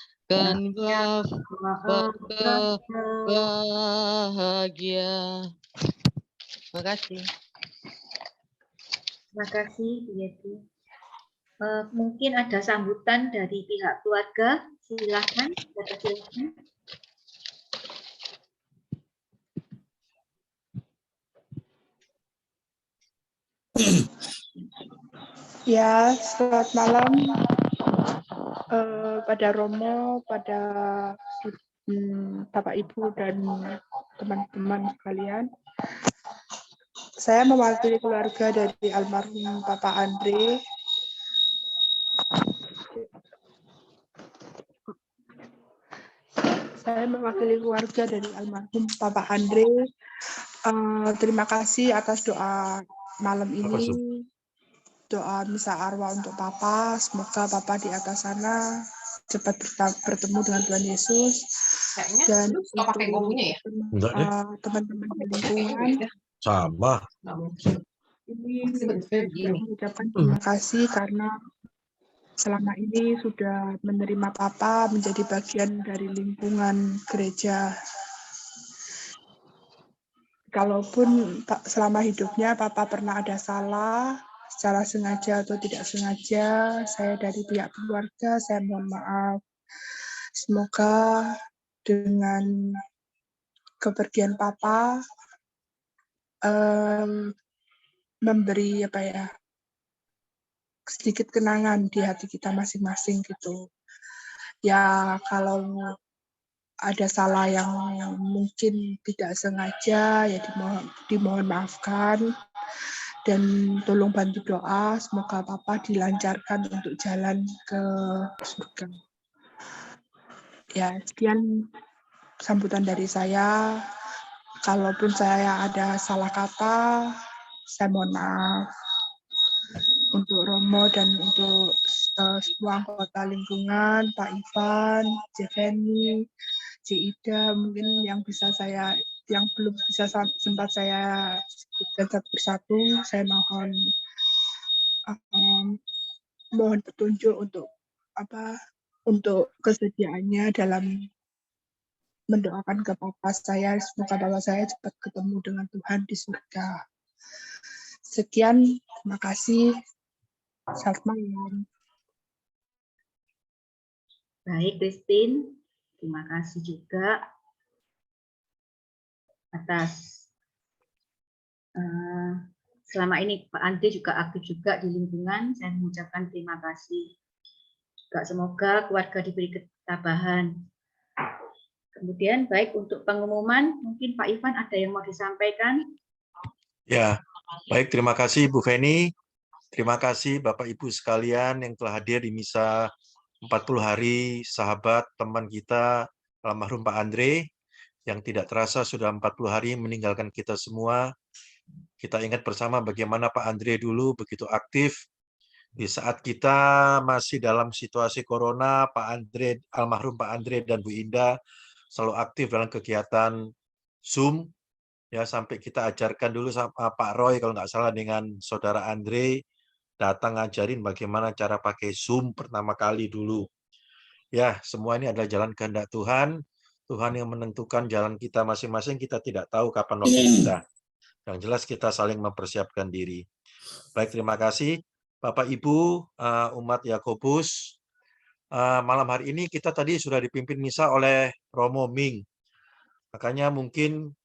bahagia. Terima kasih. Terima kasih, Bu Yeti. Mungkin ada sambutan dari pihak keluarga. Silakan, silakan. Ya, selamat malam pada Romo, pada Bapak Ibu dan teman-teman sekalian. Saya mewakili keluarga dari almarhum Bapak Andre. Terima kasih atas doa malam ini. Doa misa arwah untuk Papa. Semoga Papa di atas sana cepat bertemu dengan Tuhan Yesus. Dan untuk teman-teman di lingkungan. Sama. Ini mengucapkan terima kasih karena selama ini sudah menerima Papa menjadi bagian dari lingkungan gereja. Kalaupun selama hidupnya Papa pernah ada salah, secara sengaja atau tidak sengaja, saya dari pihak keluarga, saya mohon maaf. Semoga dengan kepergian Papa, memberi sedikit kenangan di hati kita masing-masing gitu. Ya kalau ada salah yang mungkin tidak sengaja ya dimohon maafkan dan tolong bantu doa semoga Papa dilancarkan untuk jalan ke surga. Ya, sekian sambutan dari saya. Kalaupun saya ada salah kata, saya mohon maaf. Untuk Romo dan untuk semua anggota lingkungan, Pak Ivan, Jeveni, Ida, mungkin yang belum bisa sempat saya sebutkan satu persatu, saya mohon petunjuk untuk kesediaannya dalam mendoakan ke Papa saya, semoga Papa saya cepat ketemu dengan Tuhan di surga. Sekian, terima kasih. Selamat malam. Baik, Christine. Terima kasih juga atas selama ini Pak Andi juga aktif juga di lingkungan. Saya mengucapkan terima kasih. Juga semoga keluarga diberi ketabahan. Kemudian baik untuk pengumuman, mungkin Pak Ivan ada yang mau disampaikan? Ya, baik, terima kasih Bu Feni. Terima kasih Bapak Ibu sekalian yang telah hadir di misa 40 hari sahabat teman kita almarhum Pak Andre yang tidak terasa sudah 40 hari meninggalkan kita semua. Kita ingat bersama bagaimana Pak Andre dulu begitu aktif di saat kita masih dalam situasi corona. Almarhum Pak Andre dan Bu Indah selalu aktif dalam kegiatan Zoom, ya, sampai kita ajarkan dulu sama Pak Roy kalau nggak salah dengan saudara Andre datang ngajarin bagaimana cara pakai Zoom pertama kali dulu. Ya, semua ini adalah jalan kehendak Tuhan. Tuhan yang menentukan jalan kita masing-masing, kita tidak tahu kapan waktu kita. Yang jelas kita saling mempersiapkan diri. Baik, terima kasih Bapak Ibu umat Yakobus. Malam hari ini kita tadi sudah dipimpin misa oleh Romo Ming. Makanya mungkin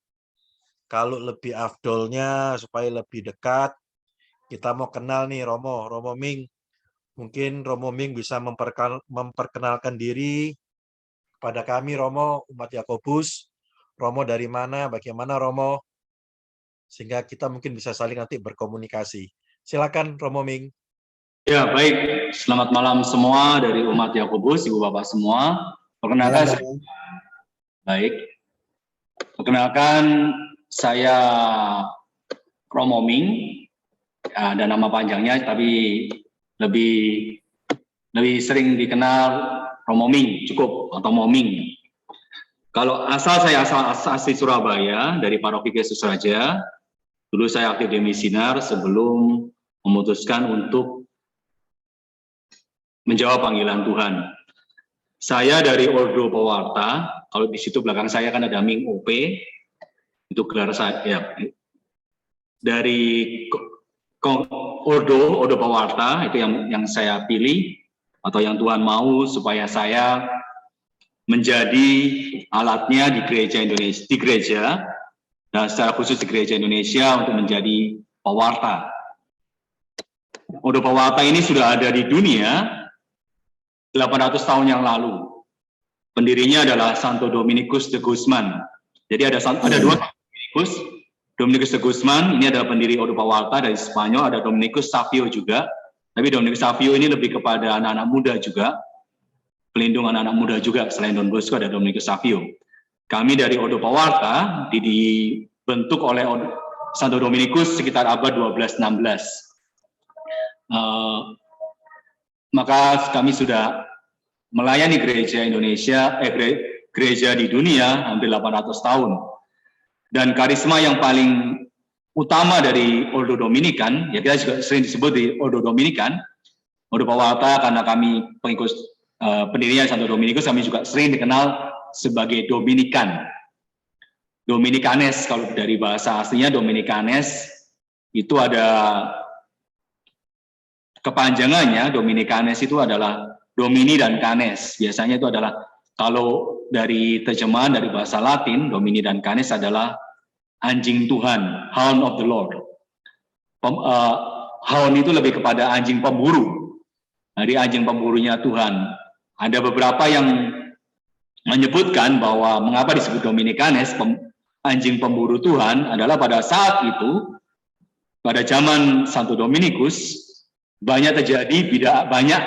kalau lebih afdolnya supaya lebih dekat, kita mau kenal nih Romo Ming. Mungkin Romo Ming bisa memperkenalkan diri kepada kami, Romo, umat Yakobus. Romo dari mana, bagaimana Romo? Sehingga kita mungkin bisa saling nanti berkomunikasi. Silakan Romo Ming. Ya, baik. Selamat malam semua dari umat Yakobus, Ibu Bapak semua. Perkenalkan, baik. Perkenalkan, saya Romo Ming. Ada nama panjangnya, tapi lebih sering dikenal Romo Ming, cukup, atau Moming. Kalau saya asli Surabaya, dari Paroki Yesus Raja. Dulu saya aktif di Misinar sebelum memutuskan untuk menjawab panggilan Tuhan. Saya dari Ordo Pewarta, kalau di situ belakang saya kan ada Ming OP, itu gelar saya. Ya. Dari Ordo Pewarta, itu yang saya pilih, atau yang Tuhan mau supaya saya menjadi alatnya di gereja, dan secara khusus di gereja Indonesia untuk menjadi pewarta. Ordo Pewarta ini sudah ada di dunia 800 tahun yang lalu. Pendirinya adalah Santo Dominikus de Guzman. Jadi ada dua Dominikus de Guzman, ini adalah pendiri Ordo Pewarta dari Spanyol, ada Dominikus Savio juga. Tapi Dominikus Savio ini lebih kepada anak-anak muda juga, pelindung anak-anak muda juga. Selain Don Bosco ada Dominikus Savio. Kami dari Ordo Pewarta dibentuk oleh Santo Dominikus sekitar abad 12-16. Maka kami sudah melayani gereja Indonesia, gereja di dunia hampir 800 tahun. Dan karisma yang paling utama dari Ordo Dominikan, ya kita juga sering disebut di Ordo Dominikan, Ordo Pewarta, karena kami pengikut pendirinya Santo Dominikus, kami juga sering dikenal sebagai Dominikan. Dominikanes, kalau dari bahasa aslinya Dominikanes, itu ada kepanjangannya. Dominikanes itu adalah Domini dan Canes. Biasanya itu adalah, kalau dari terjemahan dari bahasa Latin, Domini dan Canes adalah anjing Tuhan, Hound of the Lord. Hound itu lebih kepada anjing pemburu. Jadi anjing pemburunya Tuhan. Ada beberapa yang menyebutkan bahwa mengapa disebut Dominikanes, anjing pemburu Tuhan, adalah pada saat itu, pada zaman Santo Dominikus, banyak terjadi banyak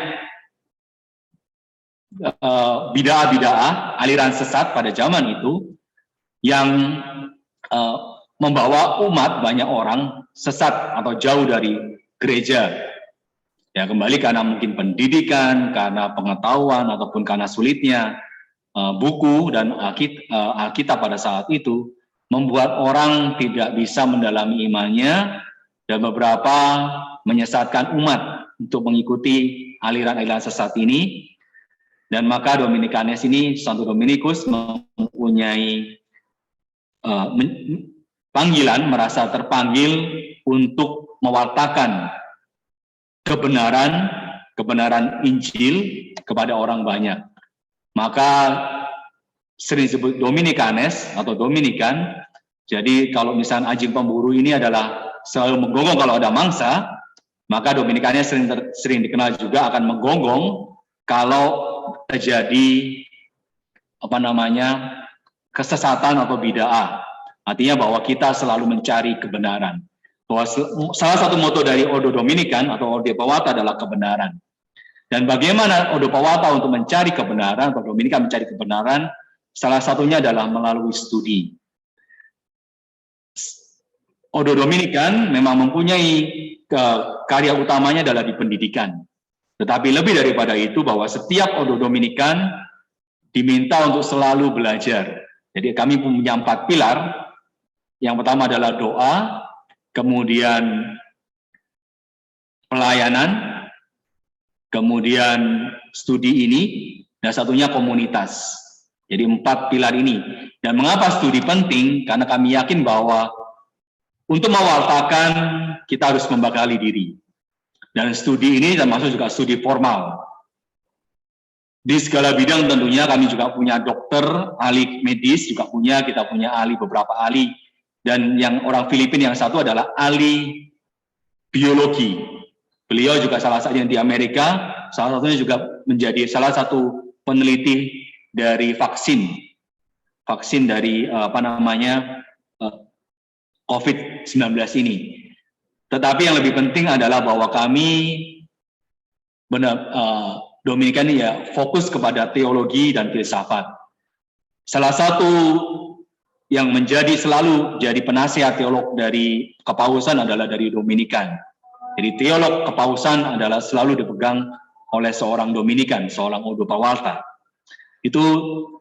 bidah-bidah, aliran sesat pada zaman itu yang membawa umat, banyak orang sesat atau jauh dari gereja. Ya, kembali karena mungkin pendidikan, karena pengetahuan, ataupun karena sulitnya buku dan Alkitab pada saat itu, membuat orang tidak bisa mendalami imannya, dan beberapa menyesatkan umat untuk mengikuti aliran-aliran sesat ini. Dan maka Dominikanes ini, Santo Dominikus, mempunyai panggilan, merasa terpanggil untuk mewartakan kebenaran Injil kepada orang banyak. Maka sering disebut Dominikanes atau Dominikan. Jadi kalau misalnya anjing pemburu ini adalah selalu menggonggong kalau ada mangsa, maka Dominikanes sering dikenal juga akan menggonggong kalau terjadi kesesatan atau bid'ah. Artinya bahwa kita selalu mencari kebenaran. Bahwa salah satu moto dari Ordo Dominikan atau Ordo Pawata adalah kebenaran. Dan bagaimana Ordo Pawata untuk mencari kebenaran atau Dominikan mencari kebenaran? Salah satunya adalah melalui studi. Ordo Dominikan memang mempunyai karya utamanya adalah di pendidikan. Tetapi lebih daripada itu, bahwa setiap Ordo Dominikan diminta untuk selalu belajar. Jadi kami punya 4 pilar. Yang pertama adalah doa, kemudian pelayanan, kemudian studi ini, dan satunya komunitas. Jadi 4 pilar ini. Dan mengapa studi penting? Karena kami yakin bahwa untuk mewartakan kita harus membekali diri. Dan studi ini termasuk juga studi formal. Di segala bidang tentunya kami juga punya dokter, ahli medis juga punya, kita punya ahli, beberapa ahli. Dan yang orang Filipina yang satu adalah ahli biologi. Beliau juga salah satunya di Amerika, salah satunya juga menjadi salah satu peneliti dari vaksin dari COVID-19 ini. Tetapi yang lebih penting adalah bahwa kami Dominikan ini ya fokus kepada teologi dan filsafat. Salah satu yang selalu jadi penasihat teolog dari kepausan adalah dari Dominikan. Jadi teolog kepausan adalah selalu dipegang oleh seorang Dominikan, seorang Ordo Pawata. Itu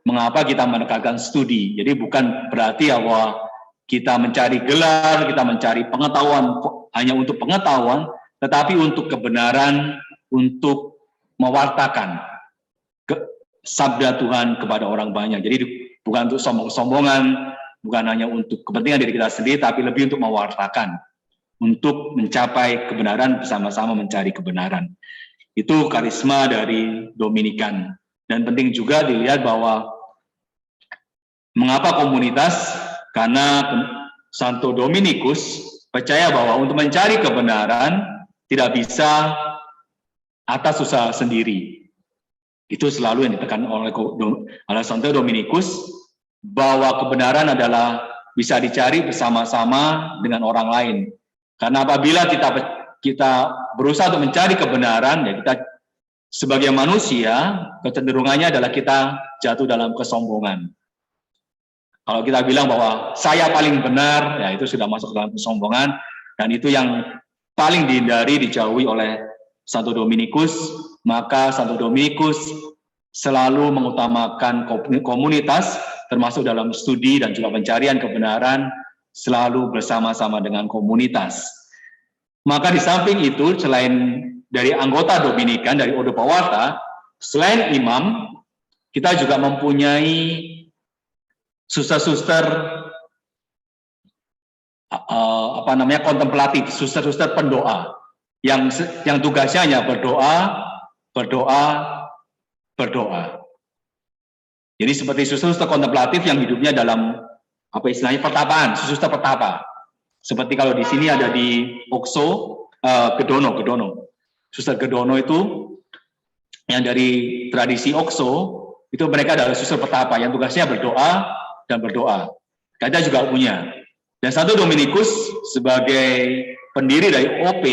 mengapa kita menekankan studi. Jadi bukan berarti bahwa kita mencari gelar, kita mencari pengetahuan hanya untuk pengetahuan, tetapi untuk kebenaran, untuk mewartakan sabda Tuhan kepada orang banyak. Jadi bukan untuk sombong-sombongan, bukan hanya untuk kepentingan diri kita sendiri, tapi lebih untuk mewartakan, untuk mencapai kebenaran, bersama-sama mencari kebenaran. Itu karisma dari Dominikan. Dan penting juga dilihat bahwa mengapa komunitas, karena Santo Dominikus percaya bahwa untuk mencari kebenaran tidak bisa atas usaha sendiri. Itu selalu yang ditekan oleh Santo Dominikus, bahwa kebenaran adalah bisa dicari bersama-sama dengan orang lain. Karena apabila kita berusaha untuk mencari kebenaran, ya kita sebagai manusia, kecenderungannya adalah kita jatuh dalam kesombongan. Kalau kita bilang bahwa saya paling benar, ya itu sudah masuk dalam kesombongan, dan itu yang paling dihindari, dijauhi oleh Santo Dominikus. Maka Santo Dominikus selalu mengutamakan komunitas, termasuk dalam studi dan juga pencarian kebenaran, selalu bersama-sama dengan komunitas. Maka di samping itu, selain dari anggota Dominikan, dari Ordo Pawata, selain imam, kita juga mempunyai suster-suster kontemplatif, suster-suster pendoa, yang tugasnya hanya berdoa. Jadi seperti suster-suster kontemplatif yang hidupnya dalam pertapaan, suster petapa. Seperti kalau di sini ada di Okso, Gedono. Suster Gedono itu yang dari tradisi Okso, itu mereka adalah suster petapa yang tugasnya berdoa dan berdoa. Kita juga punya. Dan Santo Dominikus sebagai pendiri dari OP,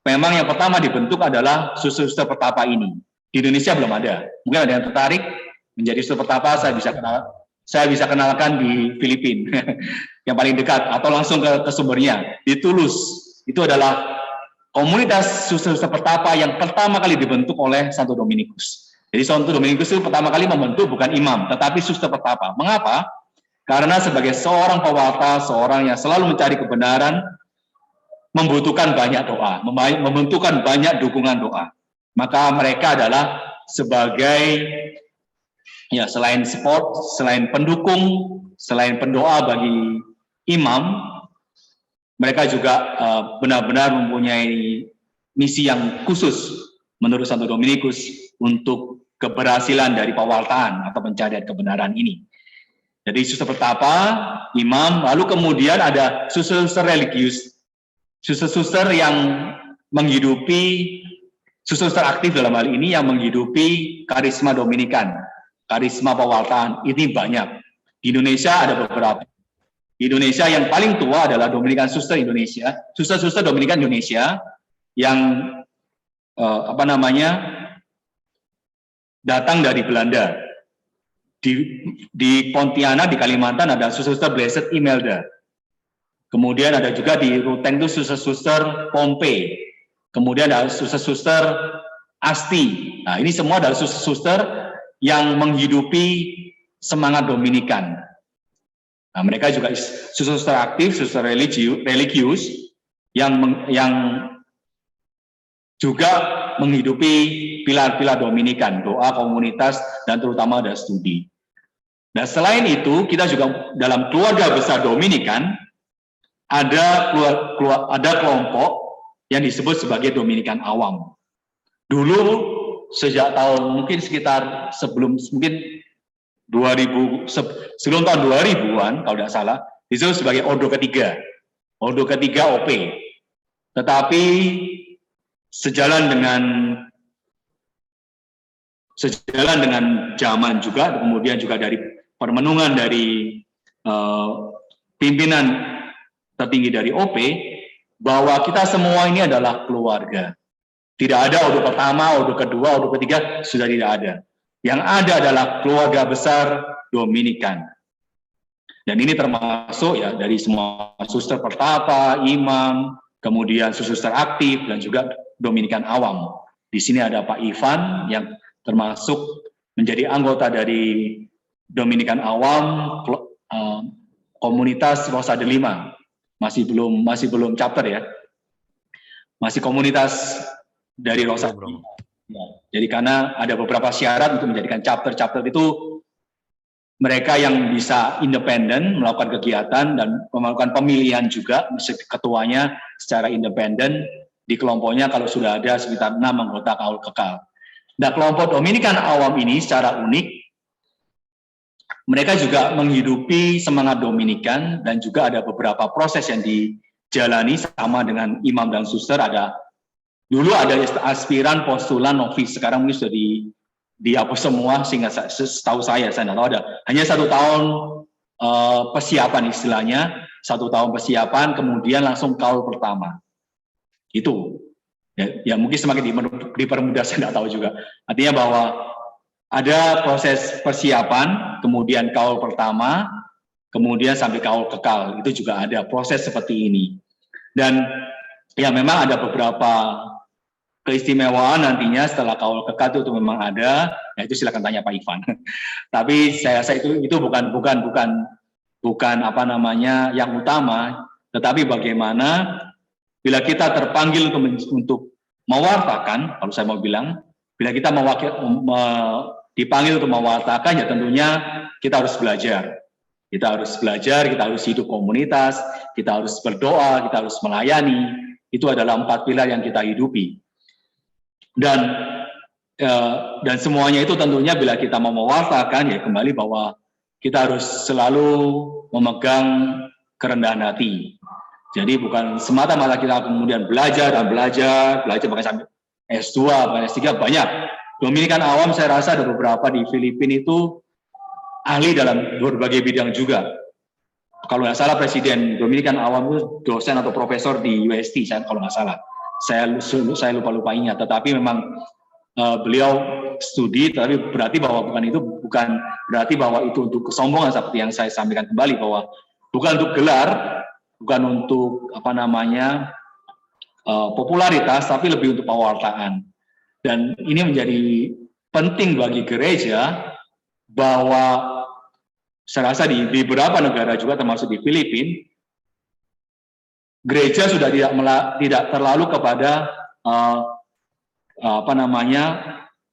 memang yang pertama dibentuk adalah suster-suster petapa ini. Di Indonesia belum ada. Mungkin ada yang tertarik menjadi suster pertapa, saya bisa kenalkan di Filipina yang paling dekat, atau langsung ke sumbernya di Tulus. Itu adalah komunitas suster pertapa yang pertama kali dibentuk oleh Santo Dominikus. Jadi Santo Dominikus itu pertama kali membentuk bukan imam, tetapi suster pertapa. Mengapa? Karena sebagai seorang pewarta, seorang yang selalu mencari kebenaran, membutuhkan banyak doa, membutuhkan banyak dukungan doa. Maka mereka adalah sebagai ya selain support, selain pendukung, selain pendoa bagi imam, mereka juga benar-benar mempunyai misi yang khusus menurut Santo Dominikus untuk keberhasilan dari pewartaan atau pencarian kebenaran ini. Jadi suster pertapa, imam, lalu kemudian ada suster-suster religius, suster-suster yang menghidupi, suster aktif dalam hal ini yang menghidupi karisma Dominikan, karisma pewartaan. Ini banyak. Di Indonesia ada beberapa. Di Indonesia yang paling tua adalah Dominikan Suster Indonesia, suster-suster Dominikan Indonesia yang datang dari Belanda. Di Pontianak, di Kalimantan ada suster-suster Blessed Imelda. Kemudian ada juga di Ruteng itu suster-suster Pompe. Kemudian ada suster-suster Asti. Nah, ini semua adalah suster-suster yang menghidupi semangat Dominikan. Nah, mereka juga suster aktif, suster religius yang juga menghidupi pilar-pilar Dominikan, doa, komunitas, dan terutama ada studi. Nah, selain itu, kita juga dalam keluarga besar Dominikan ada kelompok yang disebut sebagai Dominikan Awam. Dulu sejak tahun mungkin sekitar sebelum tahun 2000-an kalau tidak salah, disebut sebagai Ordo Ketiga. Ordo Ketiga OP. Tetapi sejalan dengan zaman juga, kemudian juga dari permenungan dari pimpinan tertinggi dari OP, bahwa kita semua ini adalah keluarga. Tidak ada ordo pertama, ordo kedua, ordo ketiga, sudah tidak ada. Yang ada adalah keluarga besar Dominikan. Dan ini termasuk ya dari semua suster pertapa, imam, kemudian suster aktif, dan juga Dominikan awam. Di sini ada Pak Ivan yang termasuk menjadi anggota dari Dominikan awam, komunitas Rosa de Lima. Masih belum chapter ya. Masih komunitas dari Rosa de Lima. Ya, jadi karena ada beberapa syarat untuk menjadikan chapter itu, mereka yang bisa independen melakukan kegiatan dan melakukan pemilihan juga, ketuanya secara independen di kelompoknya kalau sudah ada sekitar 6 anggota kaul kekal. Nah, kelompok Dominikan awam ini secara unik, mereka juga menghidupi semangat Dominikan dan juga ada beberapa proses yang dijalani sama dengan imam dan suster. Dulu ada aspiran, postulan, novis, sekarang ini sudah dihapus semua, sehingga setahu saya tidak tahu ada. Hanya 1 tahun persiapan istilahnya, 1 tahun persiapan, kemudian langsung kaul pertama. Itu. Ya mungkin semakin dipermudah, saya tidak tahu juga. Artinya bahwa ada proses persiapan, kemudian kaul pertama, kemudian sampai kaul kekal. Itu juga ada proses seperti ini. Dan ya memang ada beberapa keistimewaan nantinya setelah kaul kekal itu memang ada. Ya itu silakan tanya Pak Ivan. Tapi saya rasa itu bukan apa namanya yang utama, tetapi bagaimana bila kita terpanggil untuk mewartakan, kalau saya mau bilang, bila kita dipanggil untuk mewartakan, ya tentunya kita harus belajar. Kita harus belajar, kita harus hidup komunitas, kita harus berdoa, kita harus melayani. Itu adalah 4 pilar yang kita hidupi. Dan semuanya itu tentunya bila kita mau mewartakan, ya kembali bahwa kita harus selalu memegang kerendahan hati. Jadi bukan semata-mata kita kemudian belajar bahkan sampai S2, bahkan S3, banyak. Dominikan awam saya rasa ada beberapa di Filipina itu ahli dalam berbagai bidang juga. Kalau nggak salah Presiden Dominikan awam itu dosen atau profesor di UST, kalau nggak salah. Saya lupa ingat, tetapi memang beliau studi, tapi berarti bahwa bukan berarti bahwa itu untuk kesombongan, seperti yang saya sampaikan kembali, bahwa bukan untuk gelar, bukan untuk popularitas, tapi lebih untuk pewartaan. Dan ini menjadi penting bagi gereja, bahwa saya rasa di beberapa negara juga, termasuk di Filipina, gereja sudah tidak terlalu kepada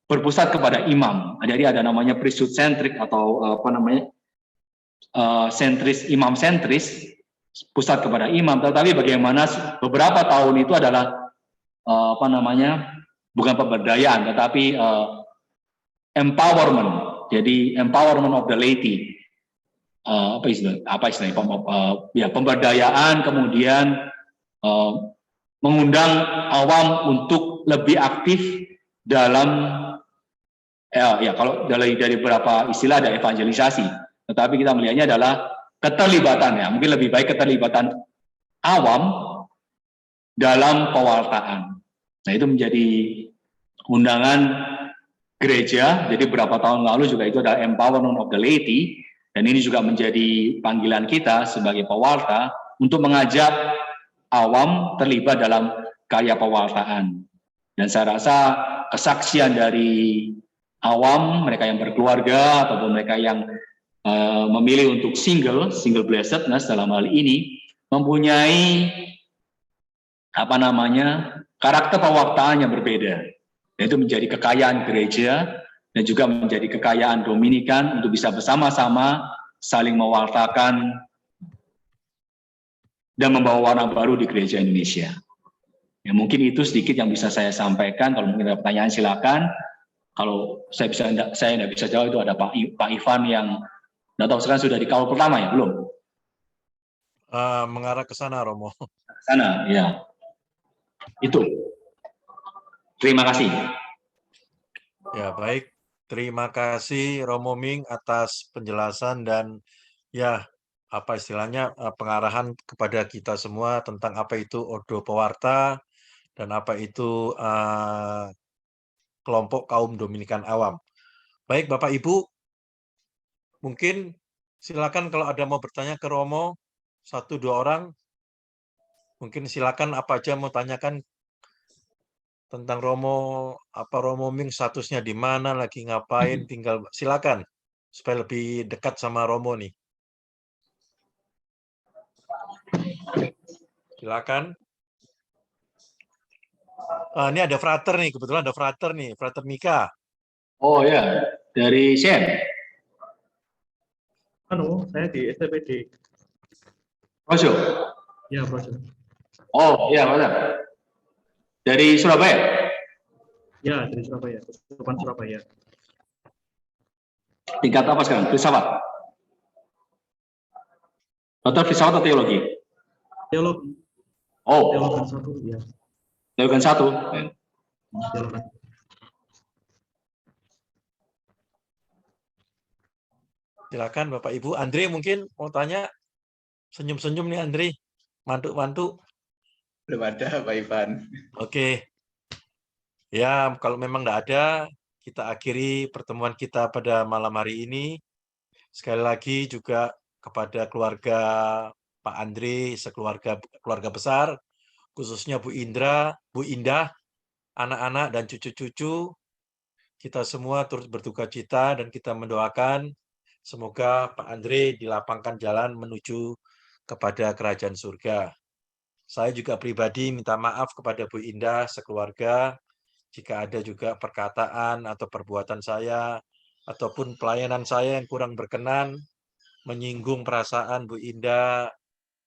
berpusat kepada imam. Jadi ada namanya priesthood centric atau imam sentris, pusat kepada imam. Tetapi bagaimana beberapa tahun itu adalah bukan pemberdayaan, tetapi empowerment. Jadi empowerment of the laity. Pemberdayaan, kemudian mengundang awam untuk lebih aktif dalam kalau dari beberapa istilah ada evangelisasi, tetapi kita melihatnya adalah keterlibatan, mungkin lebih baik keterlibatan awam dalam pewartaan. Nah, itu menjadi undangan gereja. Jadi beberapa tahun lalu juga itu adalah empowerment of the laity. Dan ini juga menjadi panggilan kita sebagai pewarta untuk mengajak awam terlibat dalam karya pewartaan. Dan saya rasa kesaksian dari awam, mereka yang berkeluarga ataupun mereka yang memilih untuk single blessedness dalam hal ini, mempunyai karakter pewartaan yang berbeda. Dan itu menjadi kekayaan gereja, dan juga menjadi kekayaan Dominikan untuk bisa bersama-sama saling mewartakan dan membawa warna baru di gereja Indonesia. Ya, mungkin itu sedikit yang bisa saya sampaikan. Kalau mungkin ada pertanyaan silakan. Kalau saya tidak bisa jawab, itu ada Pak Ivan yang tidak tahu sekarang sudah di kawal pertama ya, belum? Mengarah ke sana, Romo. Ke sana, ya. Itu. Terima kasih. Ya, baik. Terima kasih Romo Ming atas penjelasan dan pengarahan kepada kita semua tentang apa itu Ordo Pewarta dan apa itu kelompok kaum Dominikan awam. Baik, Bapak Ibu, mungkin silakan kalau ada mau bertanya ke Romo, 1-2 orang, mungkin silakan apa aja mau tanyakan tentang Romo, Romo Ming statusnya di mana, lagi ngapain, tinggal silakan supaya lebih dekat sama Romo nih. Silakan. Ini ada frater nih, kebetulan ada frater nih, frater Mika. Oh ya, dari Shen. Saya di STPD. Projo. Ya, Projo. Oh iya, Pak. Dari Surabaya? Ya, dari Surabaya. Kesurupan Surabaya. Tingkat apa sekarang? Filsafat? Dokter filsafat atau teologi? Teologi. Oh. Teologi 1, ya. Teologi 1? Teologi. Silakan Bapak Ibu. Andre mungkin mau tanya? Senyum-senyum nih Andre. Mantuk-mantuk. Belum ada, Pak Ivan. Oke. Ya, kalau memang tidak ada, kita akhiri pertemuan kita pada malam hari ini. Sekali lagi juga kepada keluarga Pak Andre, keluarga besar, khususnya Bu Indah, anak-anak dan cucu-cucu, kita semua turut berduka cita dan kita mendoakan semoga Pak Andre dilapangkan jalan menuju kepada kerajaan surga. Saya juga pribadi minta maaf kepada Bu Indah sekeluarga jika ada juga perkataan atau perbuatan saya ataupun pelayanan saya yang kurang berkenan, menyinggung perasaan Bu Indah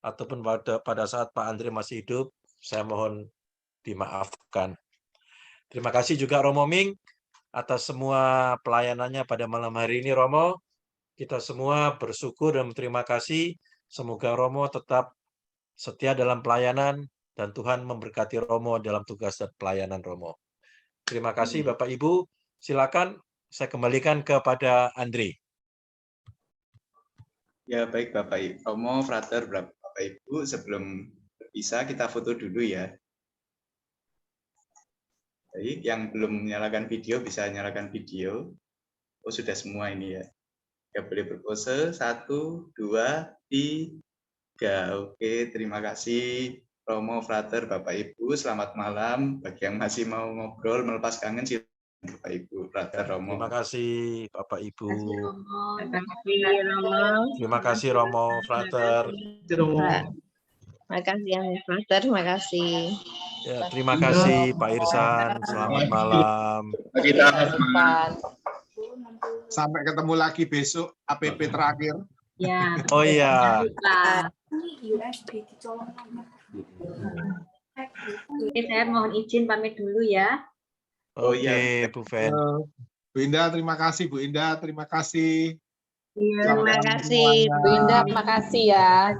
ataupun pada saat Pak Andre masih hidup, saya mohon dimaafkan. Terima kasih juga Romo Ming atas semua pelayanannya pada malam hari ini, Romo. Kita semua bersyukur dan berterima kasih. Semoga Romo tetap setia dalam pelayanan dan Tuhan memberkati Romo dalam tugas dan pelayanan Romo. Terima kasih Bapak Ibu. Silakan saya kembalikan kepada Andre. Ya, baik Bapak Romo, frater, Bapak Ibu, sebelum berpisah kita foto dulu ya. Baik, yang belum menyalakan video bisa nyalakan video. Oh, sudah semua ini ya. Ya boleh berpose. 1, 2, 3. Oke, terima kasih Romo, Frater, Bapak Ibu. Selamat malam. Bagi yang masih mau ngobrol, melepas kangen, silakan Bapak Ibu, Frater, Romo. Terima kasih Bapak Ibu. Terima kasih Romo. Terima kasih Romo, Frater. Terima kasih yang Frater, terima kasih. Ya, terima kasih Pak Irsan. Selamat malam. Sampai ketemu lagi besok APP terakhir. Ya. Oh iya. Oke, saya mohon izin pamit dulu ya. Oke, Bu Fen. Bu Indah, terima kasih. Bu Indah, terima kasih. Terima kasih. Bu Indah, makasih ya.